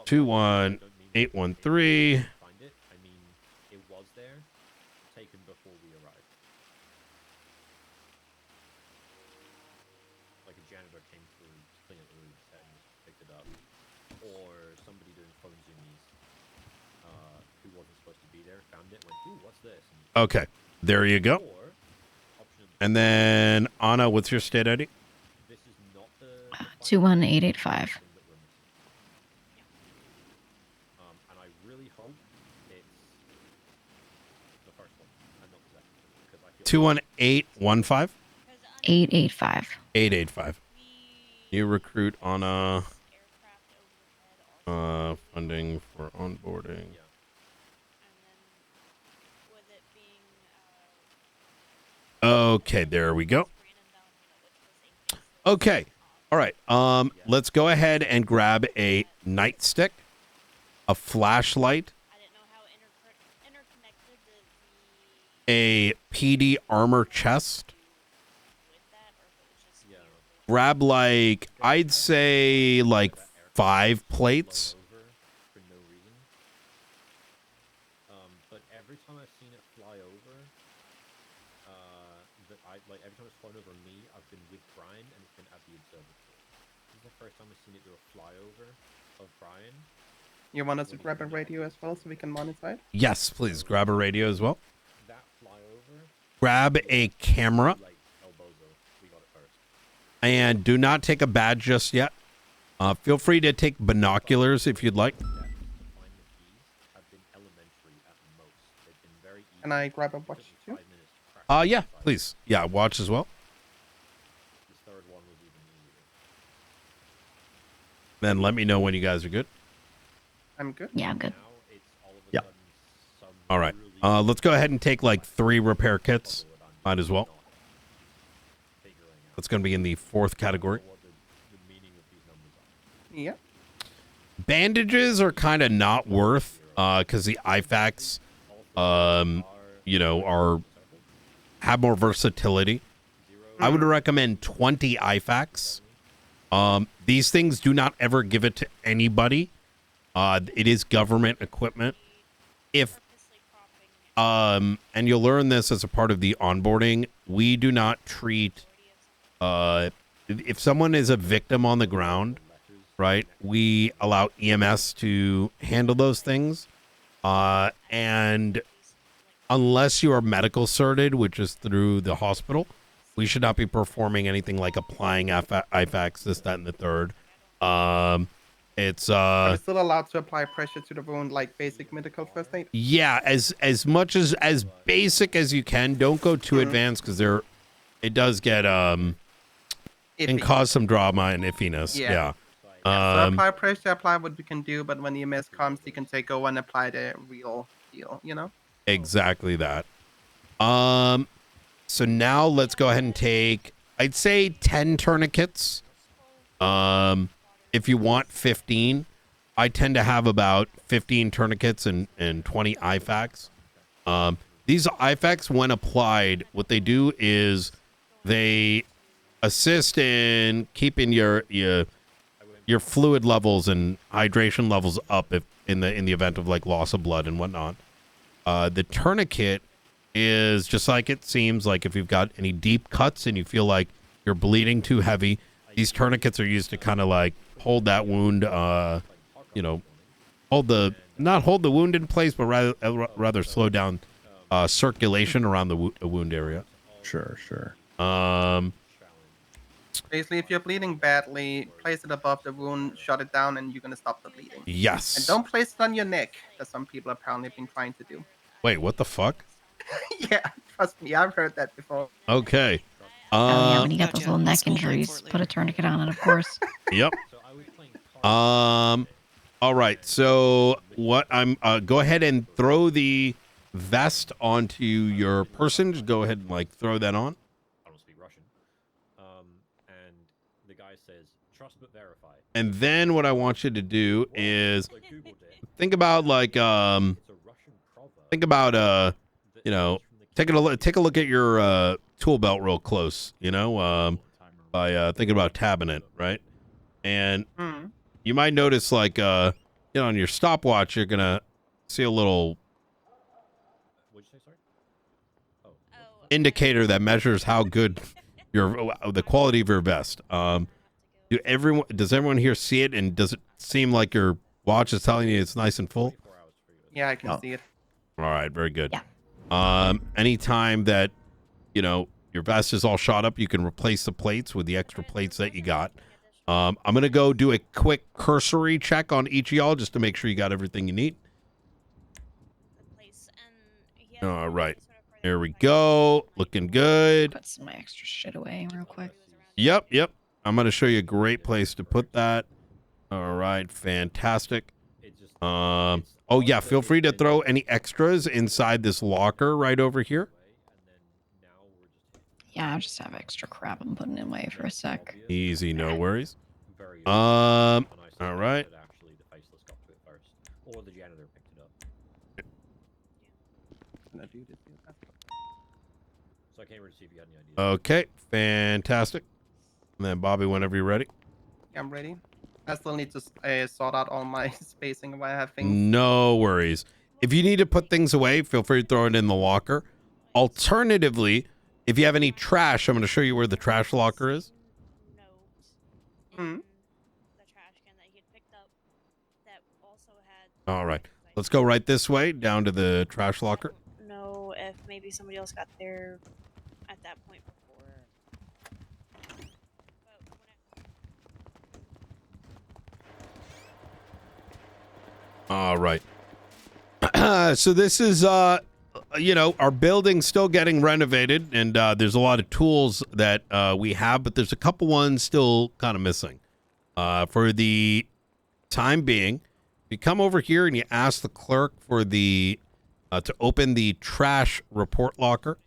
21813. Find it. I mean, it was there, taken before we arrived. Like a janitor came through, clean up the room, and picked it up, or somebody doing phone zoomies, who wasn't supposed to be there, found it, went, "Ooh, what's this?" And Okay. There you go. And then, Anna, what's your state ID? this is not the 21885. and I really hope it's the first one and not the second, because I feel 21815? 885. 885. You recruit Anna. Funding for onboarding. Okay, there we go. Okay. All right. Let's go ahead and grab a nightstick, a flashlight, a PD armor chest. Grab like, I'd say like 5 plates. for no reason. But every time I've seen it fly over, every time it's flown over me, I've been with Brian, and it's been at the observatory. This is the first time I've seen it do a flyover of Brian. You want us to grab a radio as well so we can monitor it? Yes, please. Grab a radio as well. That flyover, Grab a camera. like El Bozo, we got it first. And do not take a badge just yet. Feel free to take binoculars if you'd like. Steps to find the keys have been elementary at most. They've been very easy. Can I grab a watch Took me too? 5 minutes to crack Yeah, the side. please. Yeah, watch as well. This third one was even easier. Then let me know when you guys are good. I'm good. Yeah, I'm good. Now it's all of a Yeah. sudden some All right. really Let's go ahead and take like 3 repair kits. Might as well. figuring out That's going to be in the 4th category. what the meaning of these numbers are. Yeah. Bandages are kind of not worth because the IFACs, you know, have more versatility. I would recommend 20 IFACs. These things do not ever give it to anybody. It is government equipment. If and you'll learn this as a part of the onboarding, we do not treat if someone is a victim on the ground, right? We allow EMS to handle those things. And unless you are medical certed, which is through the hospital, we should not be performing anything like applying IFACs, this, that, and the third. It's Are we still allowed to apply pressure to the wound like basic medical first aid? yeah, as much as basic as you can. Don't go too advanced because it does get can Iffy. cause some drama and iffiness. Yeah. Yeah. So apply pressure, apply what we can do, but when EMS comes, you can take over and apply the real deal, you know? Exactly that. So now let's go ahead and take, I'd say 10 tourniquets. If you want 15, I tend to have about 15 tourniquets and 20 IFACs. These IFACs, when applied, what they do is they assist in keeping your fluid levels and hydration levels up if in the event of like loss of blood and whatnot. The tourniquet is just like it seems, like if you've got any deep cuts and you feel like you're bleeding too heavy, these tourniquets are used to kind of like hold that wound, you know, not hold the wound in place, but rather slow down circulation around the wound area. Sure, sure. Basically, if you're bleeding badly, place it above the wound, shut it down, and you're going to stop the bleeding. Yes. And don't place it on your neck, as some people apparently have been trying to do. Wait, what the fuck? Yeah, trust me, I've heard that before. Okay. Oh yeah, when you got those Gotcha. little neck School night injuries, for it put a later. tourniquet on it, of course. Yep. So I was playing cards. All right. So what I'm go ahead and throw the vest onto your person. Just go ahead and like throw that on. I don't speak Russian. And the guy says, "Trust but verify." And then what I want you to do is So I googled it. think about like It's a think about you know, take a look at your tool belt real close, you know, by thinking about tabbing it, right? And Hmm. you might notice, like, you know, on your stopwatch, you're gonna see a little What'd you say, sorry? Oh. Oh, indicator that measures how good the quality of your vest. Does everyone here see it, and does it seem like your watch is telling you it's nice and full? 24 hours for you. Yeah, I can No. see it. All right, very good. Yeah. Anytime that, you know, your vest is all shot up, you can replace the plates with the extra plates that you got. I'm going to go do a quick cursory check on each of y'all just to make sure you got everything you need. All right. There we go. Looking good. Put some of my extra shit away real quick. Yep. I'm going to show you a great place to put that. All right. Fantastic. It just, Oh, yeah. Feel free to throw any extras inside this locker right over here. Yeah, I just have extra crap I'm putting away for a sec. Easy. No worries. Very All all right. Actually, the faceless got to it first, or the janitor picked it up. Gonna do this. So I came here to see if you had any ideas. Okay. Fantastic. And then, Bobby, whenever you're ready. Yeah, I'm ready. I still need to sort out all my spacing where I have things. No worries. If you need to put things away, feel free to throw it in the locker. Alternatively, if you have any trash, I'm going to show you where the trash locker is. Hmm. All right. Let's go right this way down to the trash locker. Know if maybe somebody else got there at that point before. All right. So this is, you know, our building's still getting renovated, and there's a lot of tools that we have, but there's a couple ones still kind of missing. For the time being, you come over here and you ask the clerk for the to open the trash report locker.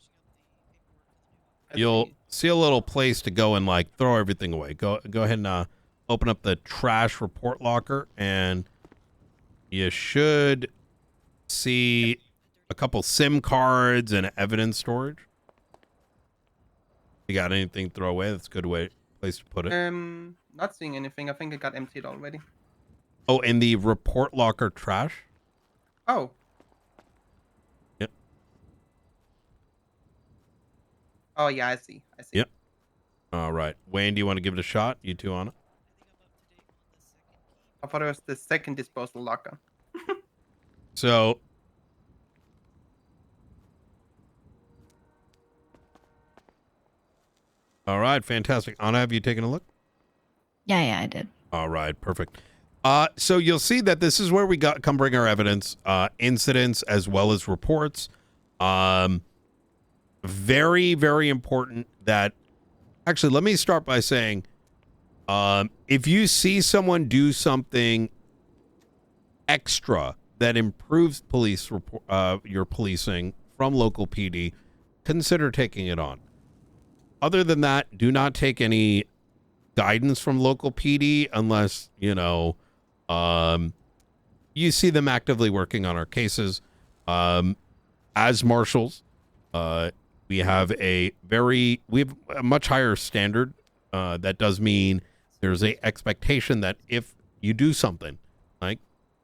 You'll see a little place to go and like throw everything away. Go ahead and open up the trash report locker, and you should see a couple SIM cards and evidence storage. You got anything to throw away? That's a good place to put it. Not seeing anything. I think it got emptied already. Oh, in the report locker trash? Oh. Yep. Oh yeah, I see. Yep. All right. Wayne, do you want to give it a shot? You two on it? I thought it was the second disposal locker. So all right, fantastic. Anna, have you taken a look? Yeah, I did. All right, perfect. So you'll see that this is where we come bring our evidence, incidents as well as reports. Very, very important that actually let me start by saying if you see someone do something extra that improves your policing from local PD, consider taking it on. Other than that, do not take any guidance from local PD unless, you know, you see them actively working on our cases. As marshals, we have a much higher standard. That does mean there's a expectation that if you do something, like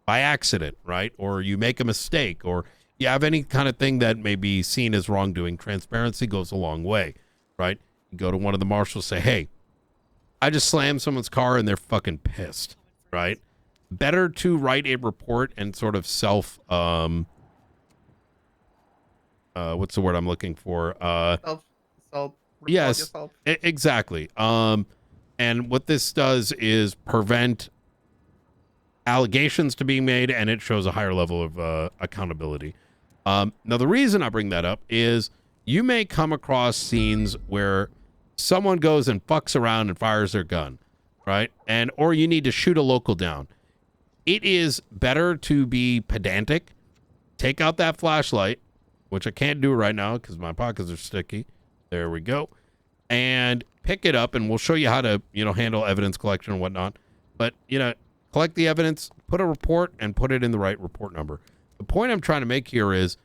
by accident, right, or you make a mistake, or you have any kind of thing that may be seen as wrongdoing, transparency goes a long way, right? You go to one of the marshals, say, hey, I just slammed someone's car and they're fucking pissed, right? Better to write a report and sort of what's the word I'm looking for? Self yes, yourself. Exactly. And what this does is prevent allegations to being made, and it shows a higher level of accountability. Now, the reason I bring that up is you may come across scenes where someone goes and fucks around and fires their gun, right? Or you need to shoot a local down. It is better to be pedantic, take out that flashlight, which I can't do right now because my pockets are sticky. There we go. And pick it up, and we'll show you how to, handle evidence collection and whatnot. But, collect the evidence, put a report, and put it in the right report number. The point I'm trying to make here is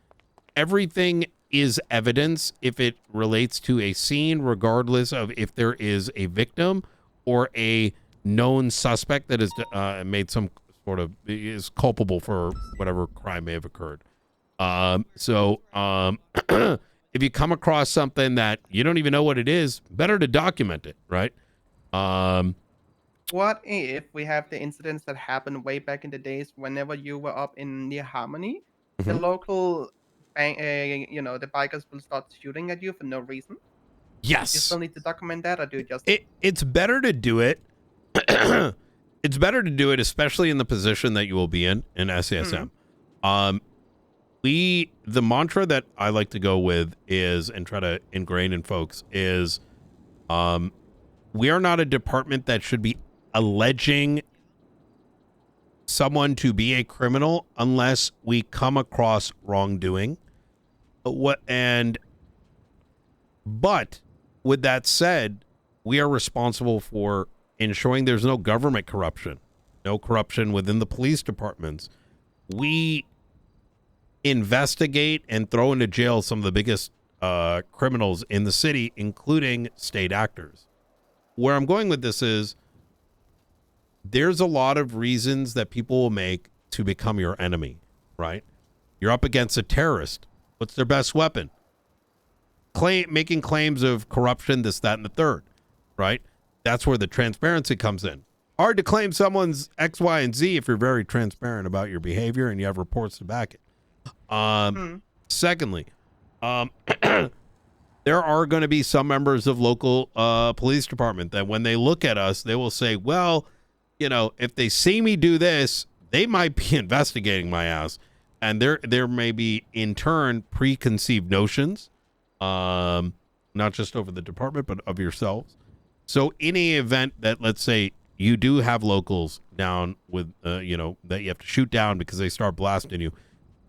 everything is evidence if it relates to a scene, regardless of if there is a victim or a known suspect that is made some sort of is culpable for whatever crime may have occurred. If you come across something that you don't even know what it is, better to document it, right? What if we have the incidents that happened way back in the days whenever you were up in near Harmony, the local the bikers will start shooting at you for no reason? You Yes. still need to document that, or do you just It's better to do it. It's better to do it, especially in the position that you will be in SASM. The mantra that I like to go with is, and try to ingrain in folks, is we are not a department that should be alleging someone to be a criminal unless we come across wrongdoing. But with that said, we are responsible for ensuring there's no government corruption, no corruption within the police departments. We investigate and throw into jail some of the biggest criminals in the city, including state actors. Where I'm going with this is there's a lot of reasons that people will make to become your enemy, right? You're up against a terrorist. What's their best weapon? Making claims of corruption, this, that, and the third, right? That's where the transparency comes in. Hard to claim someone's X, Y, and Z if you're very transparent about your behavior and you have reports to back it. Secondly, there are going to be some members of local police department that when they look at us, they will say, well, if they see me do this, they might be investigating my ass. And there may be, in turn, preconceived notions, not just over the department, but of yourselves. So in any event that, let's say, you do have locals down with, that you have to shoot down because they start blasting you,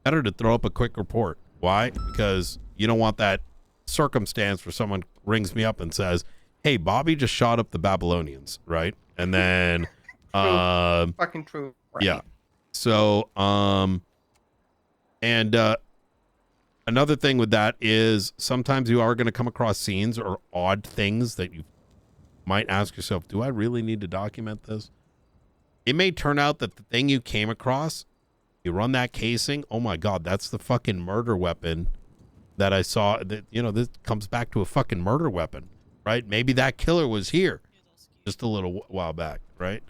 better to throw up a quick report. Why? Because you don't want that circumstance where someone rings me up and says, hey, Bobby just shot up the Babylonians, right? And then fucking true. Right? Yeah. So another thing with that is sometimes you are going to come across scenes or odd things that you might ask yourself, do I really need to document this? It may turn out that the thing you came across, you run that casing, oh my God, that's the fucking murder weapon that I saw. That this comes back to a fucking murder weapon, right? Maybe that killer was here just a little while back, right?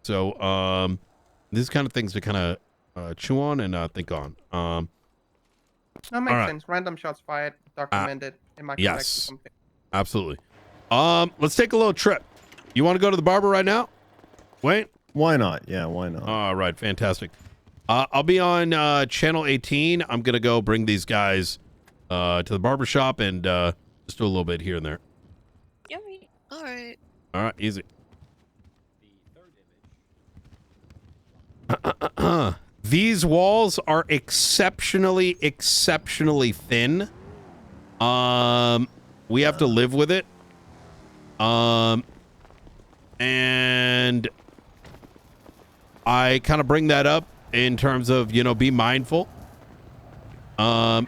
So these kind of things to kind of chew on and think on. That makes sense. Random shots fired, documented. It might connect to Yes, something. absolutely. Let's take a little trip. You want to go to the barber right now? Wait. Why not? Yeah, why not? All right, fantastic. I'll be on channel 18. I'm gonna go bring these guys to the barber shop and just do a little bit here and there. Yummy. All right. All right, easy. The third image. These walls are exceptionally thin. We have to live with it. And I kind of bring that up in terms of, be mindful. How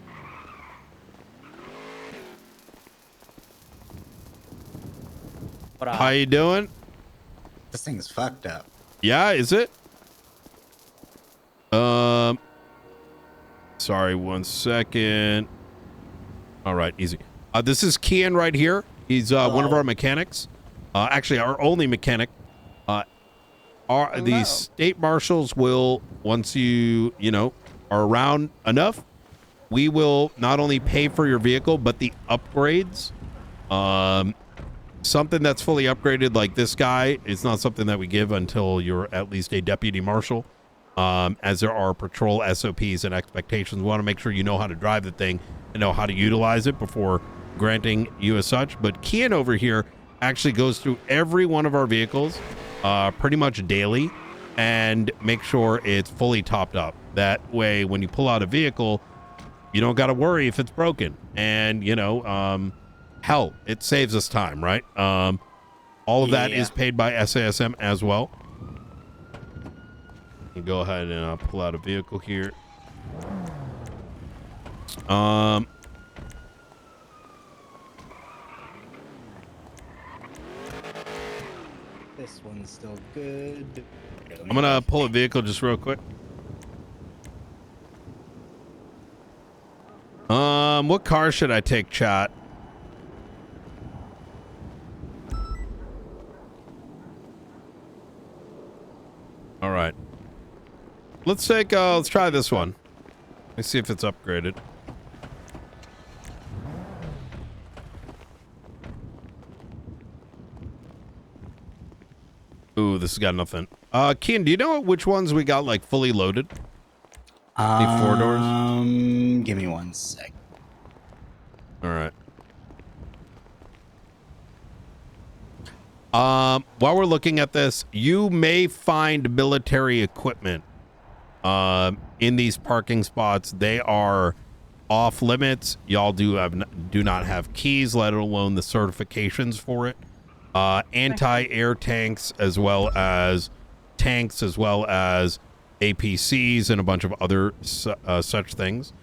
you doing? This thing's fucked up. Yeah, is it? Sorry, 1 second. All right, easy. This is Kian right here. He's one of our mechanics. Actually, our only mechanic. The state marshals will, once you are around enough, we will not only pay for your vehicle, but the upgrades. Something that's fully upgraded like this guy is not something that we give until you're at least a deputy marshal. As there are patrol SOPs and expectations. We want to make sure you know how to drive the thing and know how to utilize it before granting you as such. But Kian over here actually goes through every one of our vehicles pretty much daily and make sure it's fully topped up. That way, when you pull out a vehicle, you don't got to worry if it's broken. And, hell, it saves us time, right? All of that is paid by SASM as well. You go ahead and pull out a vehicle here. This one's still good. I'm gonna pull a vehicle just real quick. What car should I take, chat? All right. Let's take, let's try this one. Let's see if it's upgraded. Ooh, this has got nothing. Kian, do you know which ones we got, like, fully loaded? The 4 doors? Give me 1 sec. All right. While we're looking at this, you may find military equipment in these parking spots. They are off limits. Y'all do not have keys, let alone the certifications for it. Anti-air tanks, as well as APCs and a bunch of other such things.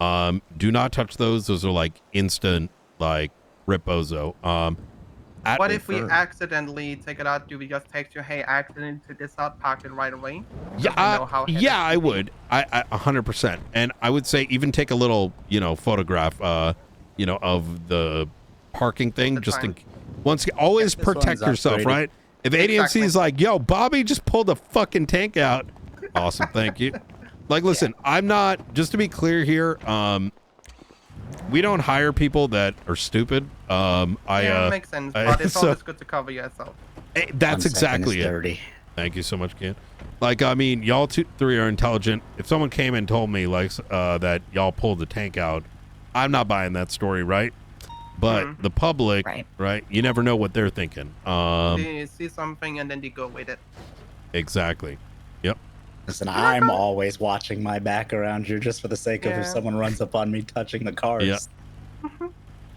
Do not touch those. Those are like instant, like Ripozo. What if we accidentally take it out? Do we just text you, hey, accident to this out, park it right away? Yeah, I would. I 100%. And I would say even take a little, photograph, of the parking thing. Always protect yourself, right? If ADMC is like, yo, Bobby just pulled a fucking tank out. Awesome, thank you. Like, listen, I'm not, just to be clear here, we don't hire people that are stupid. It makes sense, but it's always good to cover yourself. That's exactly it. Dirty. Thank you so much, Ken. Like, I mean, y'all three are intelligent. If someone came and told me, like, that y'all pulled the tank out, I'm not buying that story, right? But the public, right? You never know what they're thinking. They see something and then they go with it. Exactly. Yep. Listen, I'm always watching my back around you just for the sake of if someone runs up on me touching the cars. Yeah.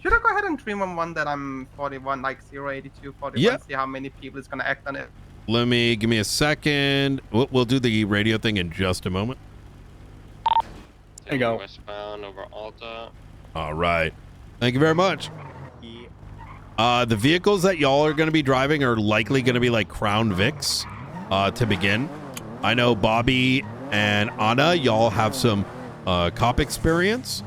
Should I go ahead and 311 that I'm 41, like 082, 41, see how many people is going to act on it? Give me a second. We'll do the radio thing in just a moment. There you go. Westbound over Alta. All right. Thank you very much. The vehicles that y'all are going to be driving are likely going to be like Crown Vics to begin. I know Bobby and Anna, y'all have some cop experience.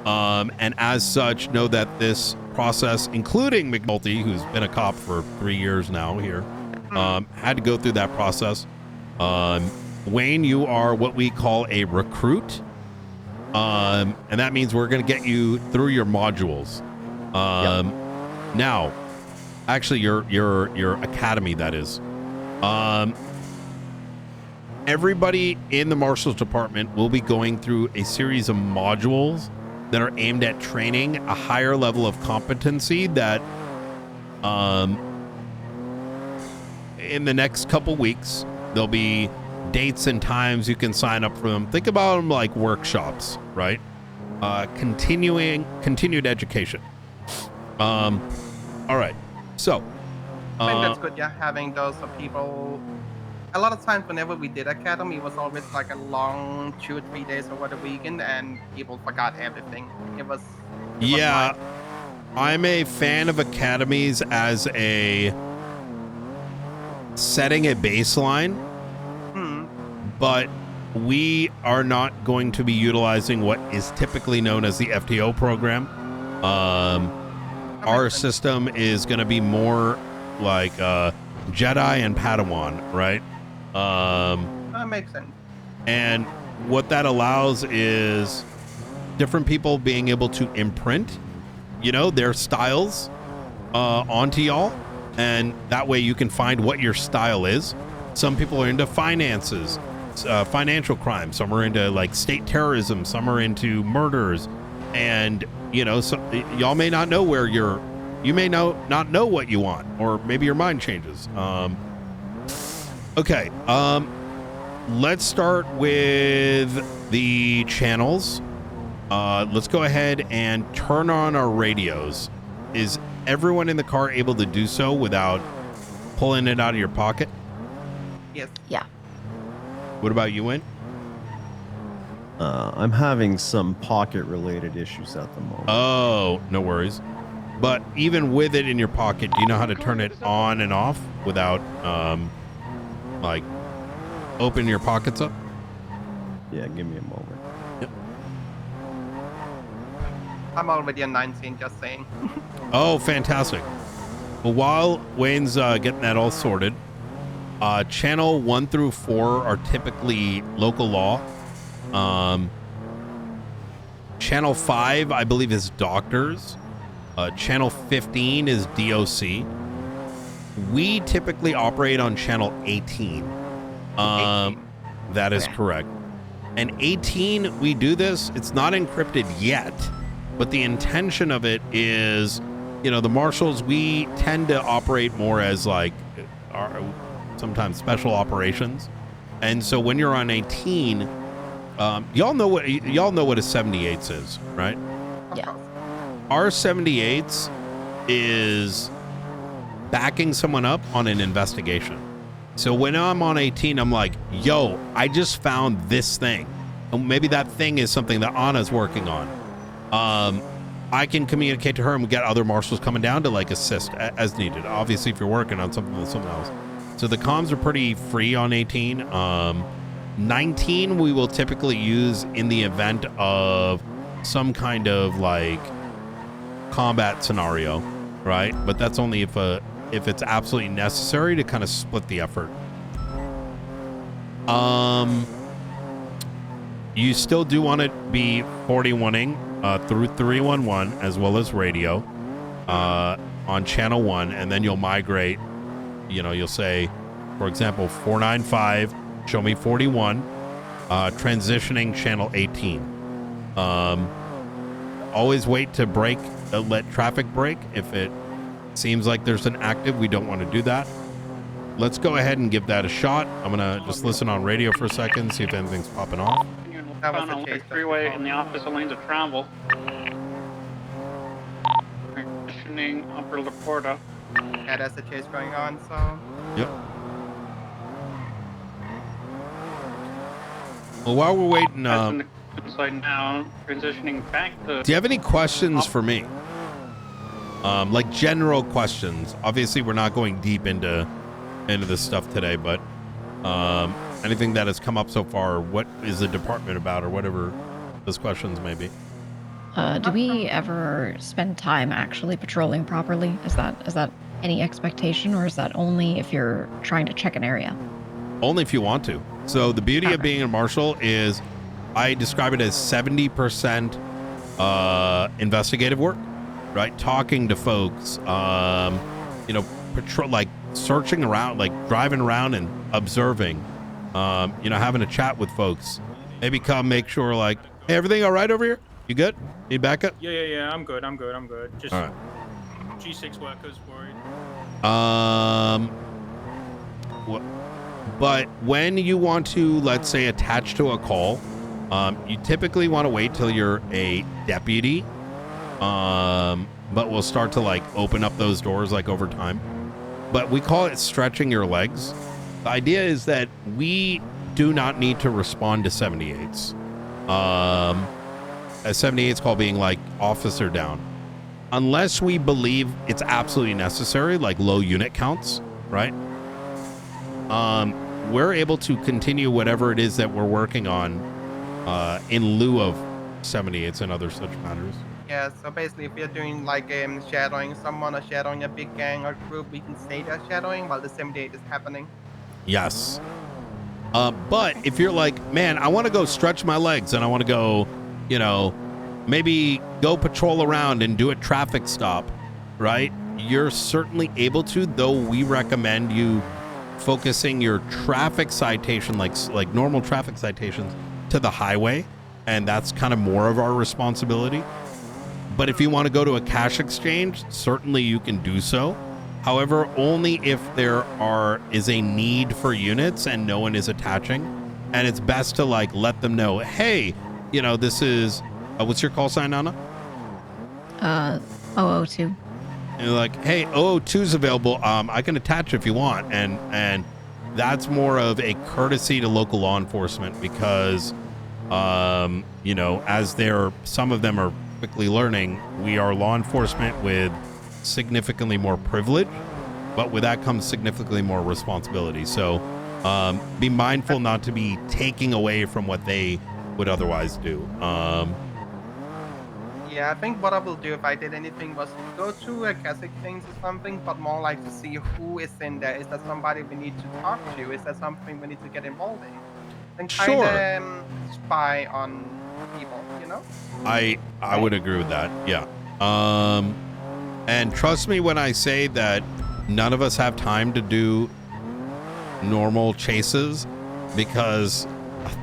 And as such, know that this process, including McNulty, who's been a cop for 3 years now here, had to go through that process. Wayne, you are what we call a recruit. And that means we're going to get you through your modules. Now, actually, your academy, that is. Everybody in the Marshals Department will be going through a series of modules that are aimed at training a higher level of competency that in the next couple weeks, there'll be dates and times you can sign up for them. Think about them like workshops, right? Continued education. All right. So, I think that's good, having those people. A lot of times whenever we did academy, it was always like a long 2 or 3 days over the weekend and people forgot everything. It was yeah, I'm a fan of academies as a setting a baseline, but we are not going to be utilizing what is typically known as the FTO program. Our system is going to be more like Jedi and Padawan, right? That makes sense. And what that allows is different people being able to imprint, their styles onto y'all. And that way you can find what your style is. Some people are into finances, financial crime. Some are into like state terrorism. Some are into murders. And, y'all may not know you may not know what you want, or maybe your mind changes. Okay. Let's start with the channels. Let's go ahead and turn on our radios. Is everyone in the car able to do so without pulling it out of your pocket? Yes. Yeah. What about you, Win? I'm having some pocket-related issues at the moment. Oh, no worries. But even with it in your pocket, do you know how to turn it on and off without, like, opening your pockets up? Yeah, give me a moment. Yep. I'm already on 19, just saying. Oh, fantastic. Well, while Wayne's getting that all sorted, channel 1 through 4 are typically local law. Channel 5, I believe, is doctors. Channel 15 is DOC. We typically operate on channel 18. 18. That is correct. And 18, we do this. It's not encrypted yet, but the intention of it is, you know, the Marshals, we tend to operate more as like our sometimes special operations. And so when you're on 18, y'all know what a 78s is, right? Yeah. Our 78s is backing someone up on an investigation. So when I'm on 18, I'm like, yo, I just found this thing. And maybe that thing is something that Anna's working on. I can communicate to her and we get other marshals coming down to like assist as needed. Obviously, if you're working on something with someone else. So the comms are pretty free on 18. 19, we will typically use in the event of some kind of like combat scenario, right? But that's only if it's absolutely necessary to kind of split the effort. You still do want to be 41ing through 311 as well as radio on channel 1, and then you'll migrate. You know, you'll say, for example, 495, show me 41, transitioning channel 18. Always wait to break, let traffic break. If it seems like there's an active, we don't want to do that. Let's go ahead and give that a shot. I'm gonna just listen on radio for a second, see if anything's popping off. That was a chase. Freeway in the opposite lanes of travel. Transitioning Upper Laporta. Yeah, there's a chase going on, so. Yep. Well, while we're waiting, Inside now, transitioning back to. do you have any questions for me? Like general questions. Obviously, we're not going deep into this stuff today, but anything that has come up so far, what is the department about, or whatever those questions may be. Do we ever spend time actually patrolling properly? Is that any expectation, or is that only if you're trying to check an area? Only if you want to. So the beauty of being a marshal is, I describe it as 70% investigative work, right? Talking to folks, you know, patrol, like searching around, like driving around and observing, you know, having a chat with folks. Maybe come make sure, like, hey, everything all right over here? You good? Need backup? Yeah, I'm good. Just all right. G6 workers worried. But when you want to, let's say, attach to a call, you typically want to wait till you're a deputy. But we'll start to like open up those doors like over time. But we call it stretching your legs. The idea is that we do not need to respond to 78s. A 78's call being like officer down, unless we believe it's absolutely necessary, like low unit counts, right? We're able to continue whatever it is that we're working on in lieu of 78s and other such matters. Yeah, so basically if we're doing like shadowing someone or shadowing a big gang or group, we can stay there shadowing while the 78 is happening. Yes. But if you're like, man, I want to go stretch my legs and I want to go, you know, maybe go patrol around and do a traffic stop, right? You're certainly able to, though we recommend you focusing your traffic citation, like normal traffic citations, to the highway, and that's kind of more of our responsibility. But if you want to go to a cash exchange, certainly you can do so. However, only if there is a need for units and no one is attaching, and it's best to like let them know, hey, you know, this is what's your call sign, Anna? 002. And you're like, hey, 002's available. I can attach if you want, and that's more of a courtesy to local law enforcement, because you know, as some of them are quickly learning, we are law enforcement with significantly more privilege, but with that comes significantly more responsibility. So be mindful not to be taking away from what they would otherwise do. Yeah, I think what I will do if I did anything was go to a classic things or something, but more like to see who is in there. Is that somebody we need to talk to? Is that something we need to get involved in? And kind of spy on people, you know? I would agree with that. Yeah. And trust me when I say that none of us have time to do normal chases because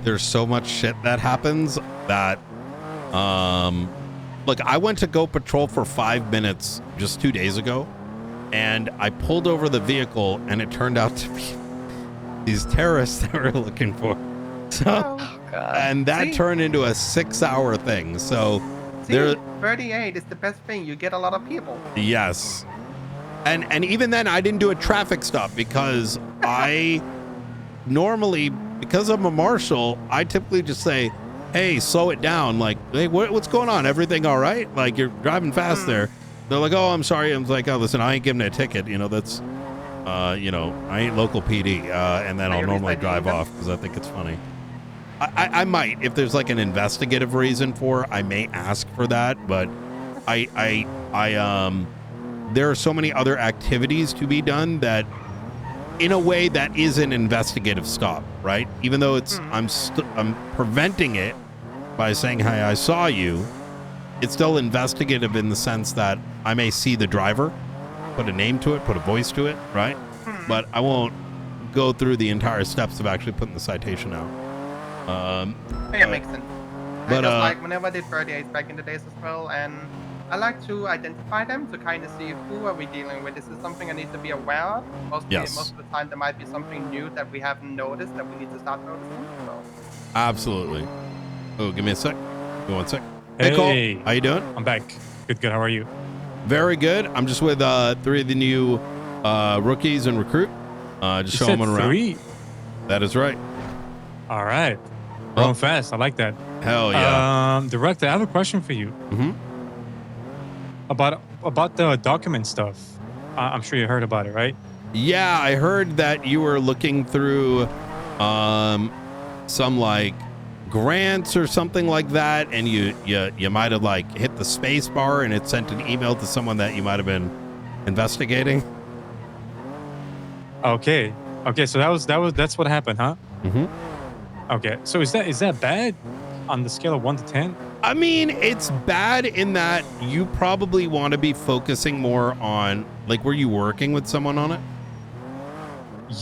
there's so much shit that happens that look, I went to go patrol for 5 minutes just 2 days ago, and I pulled over the vehicle, and it turned out to be these terrorists that we're looking for. So, and that turned into a 6-hour thing. So, there 38 is the best thing. You get a lot of people. Yes, and even then, I didn't do a traffic stop because I normally, because I'm a marshal, I typically just say, hey, slow it down. Like, hey, what's going on? Everything all right? Like, you're driving fast there. They're like, oh, I'm sorry. I'm like, oh, listen, I ain't giving a ticket. You know, that's, you know, I ain't local PD. And then I'll normally drive off because I think it's funny. I might, if there's like an investigative reason for it, I may ask for that. But there are so many other activities to be done that, in a way, that is an investigative stop, right? Even though it's I'm preventing it by saying, hey, I saw you, it's still investigative in the sense that I may see the driver, put a name to it, put a voice to it, right? But I won't go through the entire steps of actually putting the citation out. Yeah, makes sense. But I just like whenever I did 38 back in the days as well, and I like to identify them to kind of see who are we dealing with. Is this something I need to be aware of? Most of the time there might be something new that we haven't noticed that we need to start noticing. So. Absolutely. Oh, give me a sec. Give me 1 sec. Hey, Cole. How you doing? I'm back. Good. How are you? Very good. I'm just with 3 of the new rookies and recruit. Just showing them around. 3? That is right. All right. Going fast. I like that. Hell yeah. Director, I have a question for you. Mm-hmm. About the document stuff. I'm sure you heard about it, right? Yeah, I heard that you were looking through some like grants or something like that, and you might have like hit the space bar and it sent an email to someone that you might have been investigating. Okay. So that's what happened, huh? Mm-hmm. Okay. So is that bad on the scale of 1 to 10? I mean, it's bad in that you probably want to be focusing more on, like, were you working with someone on it?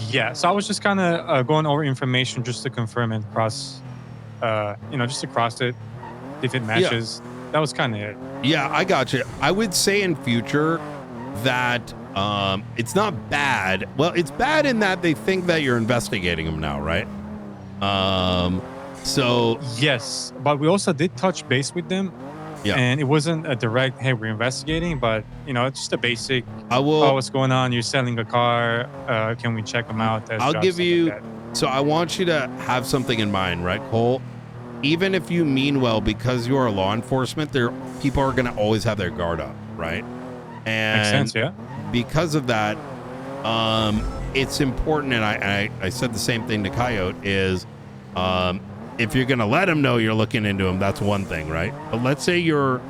Yeah. So I was just kind of going over information just to confirm and cross, just to cross it if it matches. Yeah. That was kind of it. Yeah, I got you. I would say in future that it's not bad. Well, it's bad in that they think that you're investigating them now, right? So yes, but we also did touch base with them. Yeah. And it wasn't a direct, hey, we're investigating, but it's just a basic, what's going on? You're selling a car. Can we check them out? I'll give you, so I want you to have something in mind, right, Cole? Even if you mean well, because you are law enforcement, people are going to always have their guard up, right? And makes sense, yeah. Because of that, it's important, and I said the same thing to Coyote, is if you're going to let them know you're looking into them, that's one thing, right? But let's say your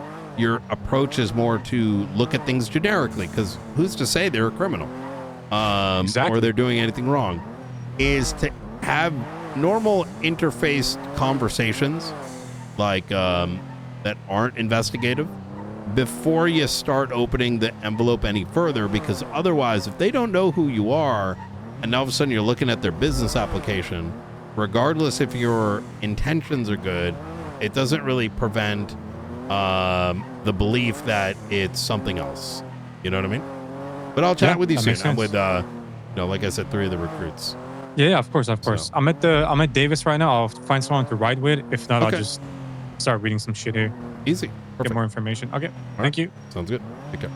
approach is more to look at things generically, because who's to say they're a criminal or they're doing anything wrong, is to have normal interface conversations like that aren't investigative before you start opening the envelope any further, because otherwise, if they don't know who you are and all of a sudden you're looking at their business application, regardless if your intentions are good, it doesn't really prevent the belief that it's something else. You know what I mean? But I'll chat with you soon. I'm with, like I said, 3 of the recruits. Yeah, of course. So. I'm at Davis right now. I'll find someone to ride with. If not, I'll just start reading some shit here. Easy. Get more information. Okay. Thank you. Sounds good. Take care.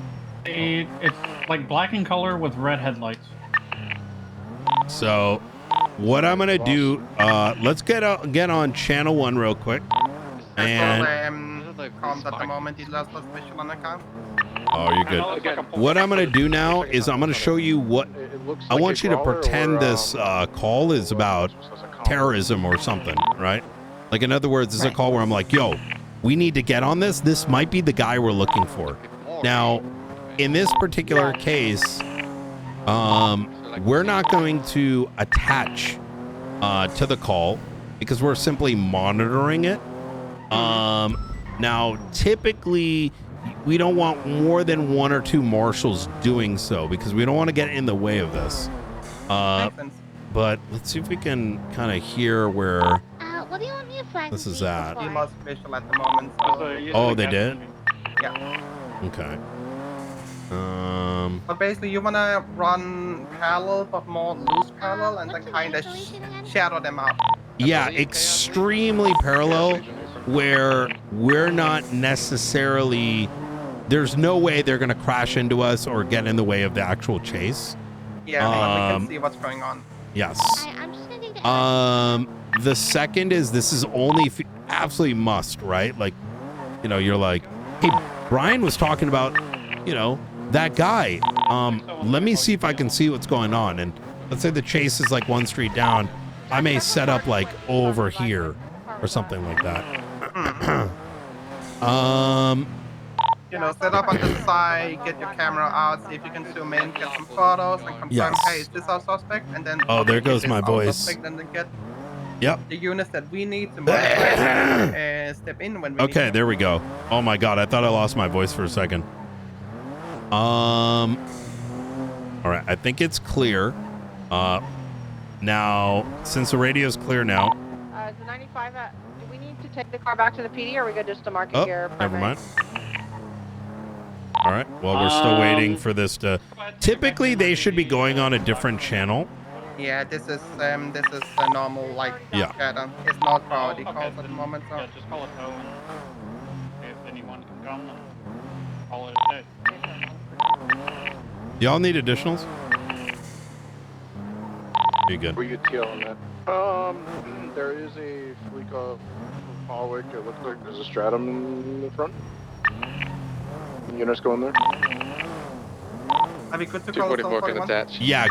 It's like black in color with red headlights. So what I'm gonna do, let's get on channel 1 real quick. And comms at the moment. He lost his visual on account. oh, you're good. What I'm gonna do now is I'm gonna show you what I want you to pretend this call is about terrorism or something, right? Like, in other words, this is a call where I'm like, yo, we need to get on this. This might be the guy we're looking for. Now, in this particular case, we're not going to attach to the call because we're simply monitoring it. Now, typically, we don't want more than 1 or 2 marshals doing so because we don't want to get in the way of this. But let's see if we can kind of hear where what do you want me to flag this is at. He lost visual at the moment. So Oh, they did? yeah. Okay. But basically, you wanna run parallel, but more loose parallel, and then kind of shadow them out. Yeah, extremely parallel, where we're not necessarily. There's no way they're gonna crash into us or get in the way of the actual chase. Yeah, but we can see what's going on. Yes. The second is this is only if you absolutely must, right? Like, you know, you're like, hey, Brian was talking about, you know, that guy. Let me see if I can see what's going on. And let's say the chase is like 1 street down. I may set up like over here or something like that. You know, set up on the side, get your camera out, see if you can zoom in, get some photos, and confirm, Yes. hey, is this our suspect? And then Oh, there goes my our voice. suspect, and then get Yep. the units that we need to monitor, step in when we need Okay, to. there we go. Oh my God, I thought I lost my voice for a second. All right, I think it's clear. Now, since the radio's clear now. Is the 95 do we need to take the car back to the PD, or are we good just to mark it Oh, here? never mind. All right, well, we're still waiting for this to. Typically, they should be going on a different channel. Yeah, this is a normal like scatter. It's not priority calls at the moment. So. Yeah, just call it tow, and if anyone can come, and call it a day. Y'all need additionals? You good? Were you on that? There is a fleet of Polwick. It looks like there's a stratum in the front. Units going there. Are we good to call 244 can attach. Yeah,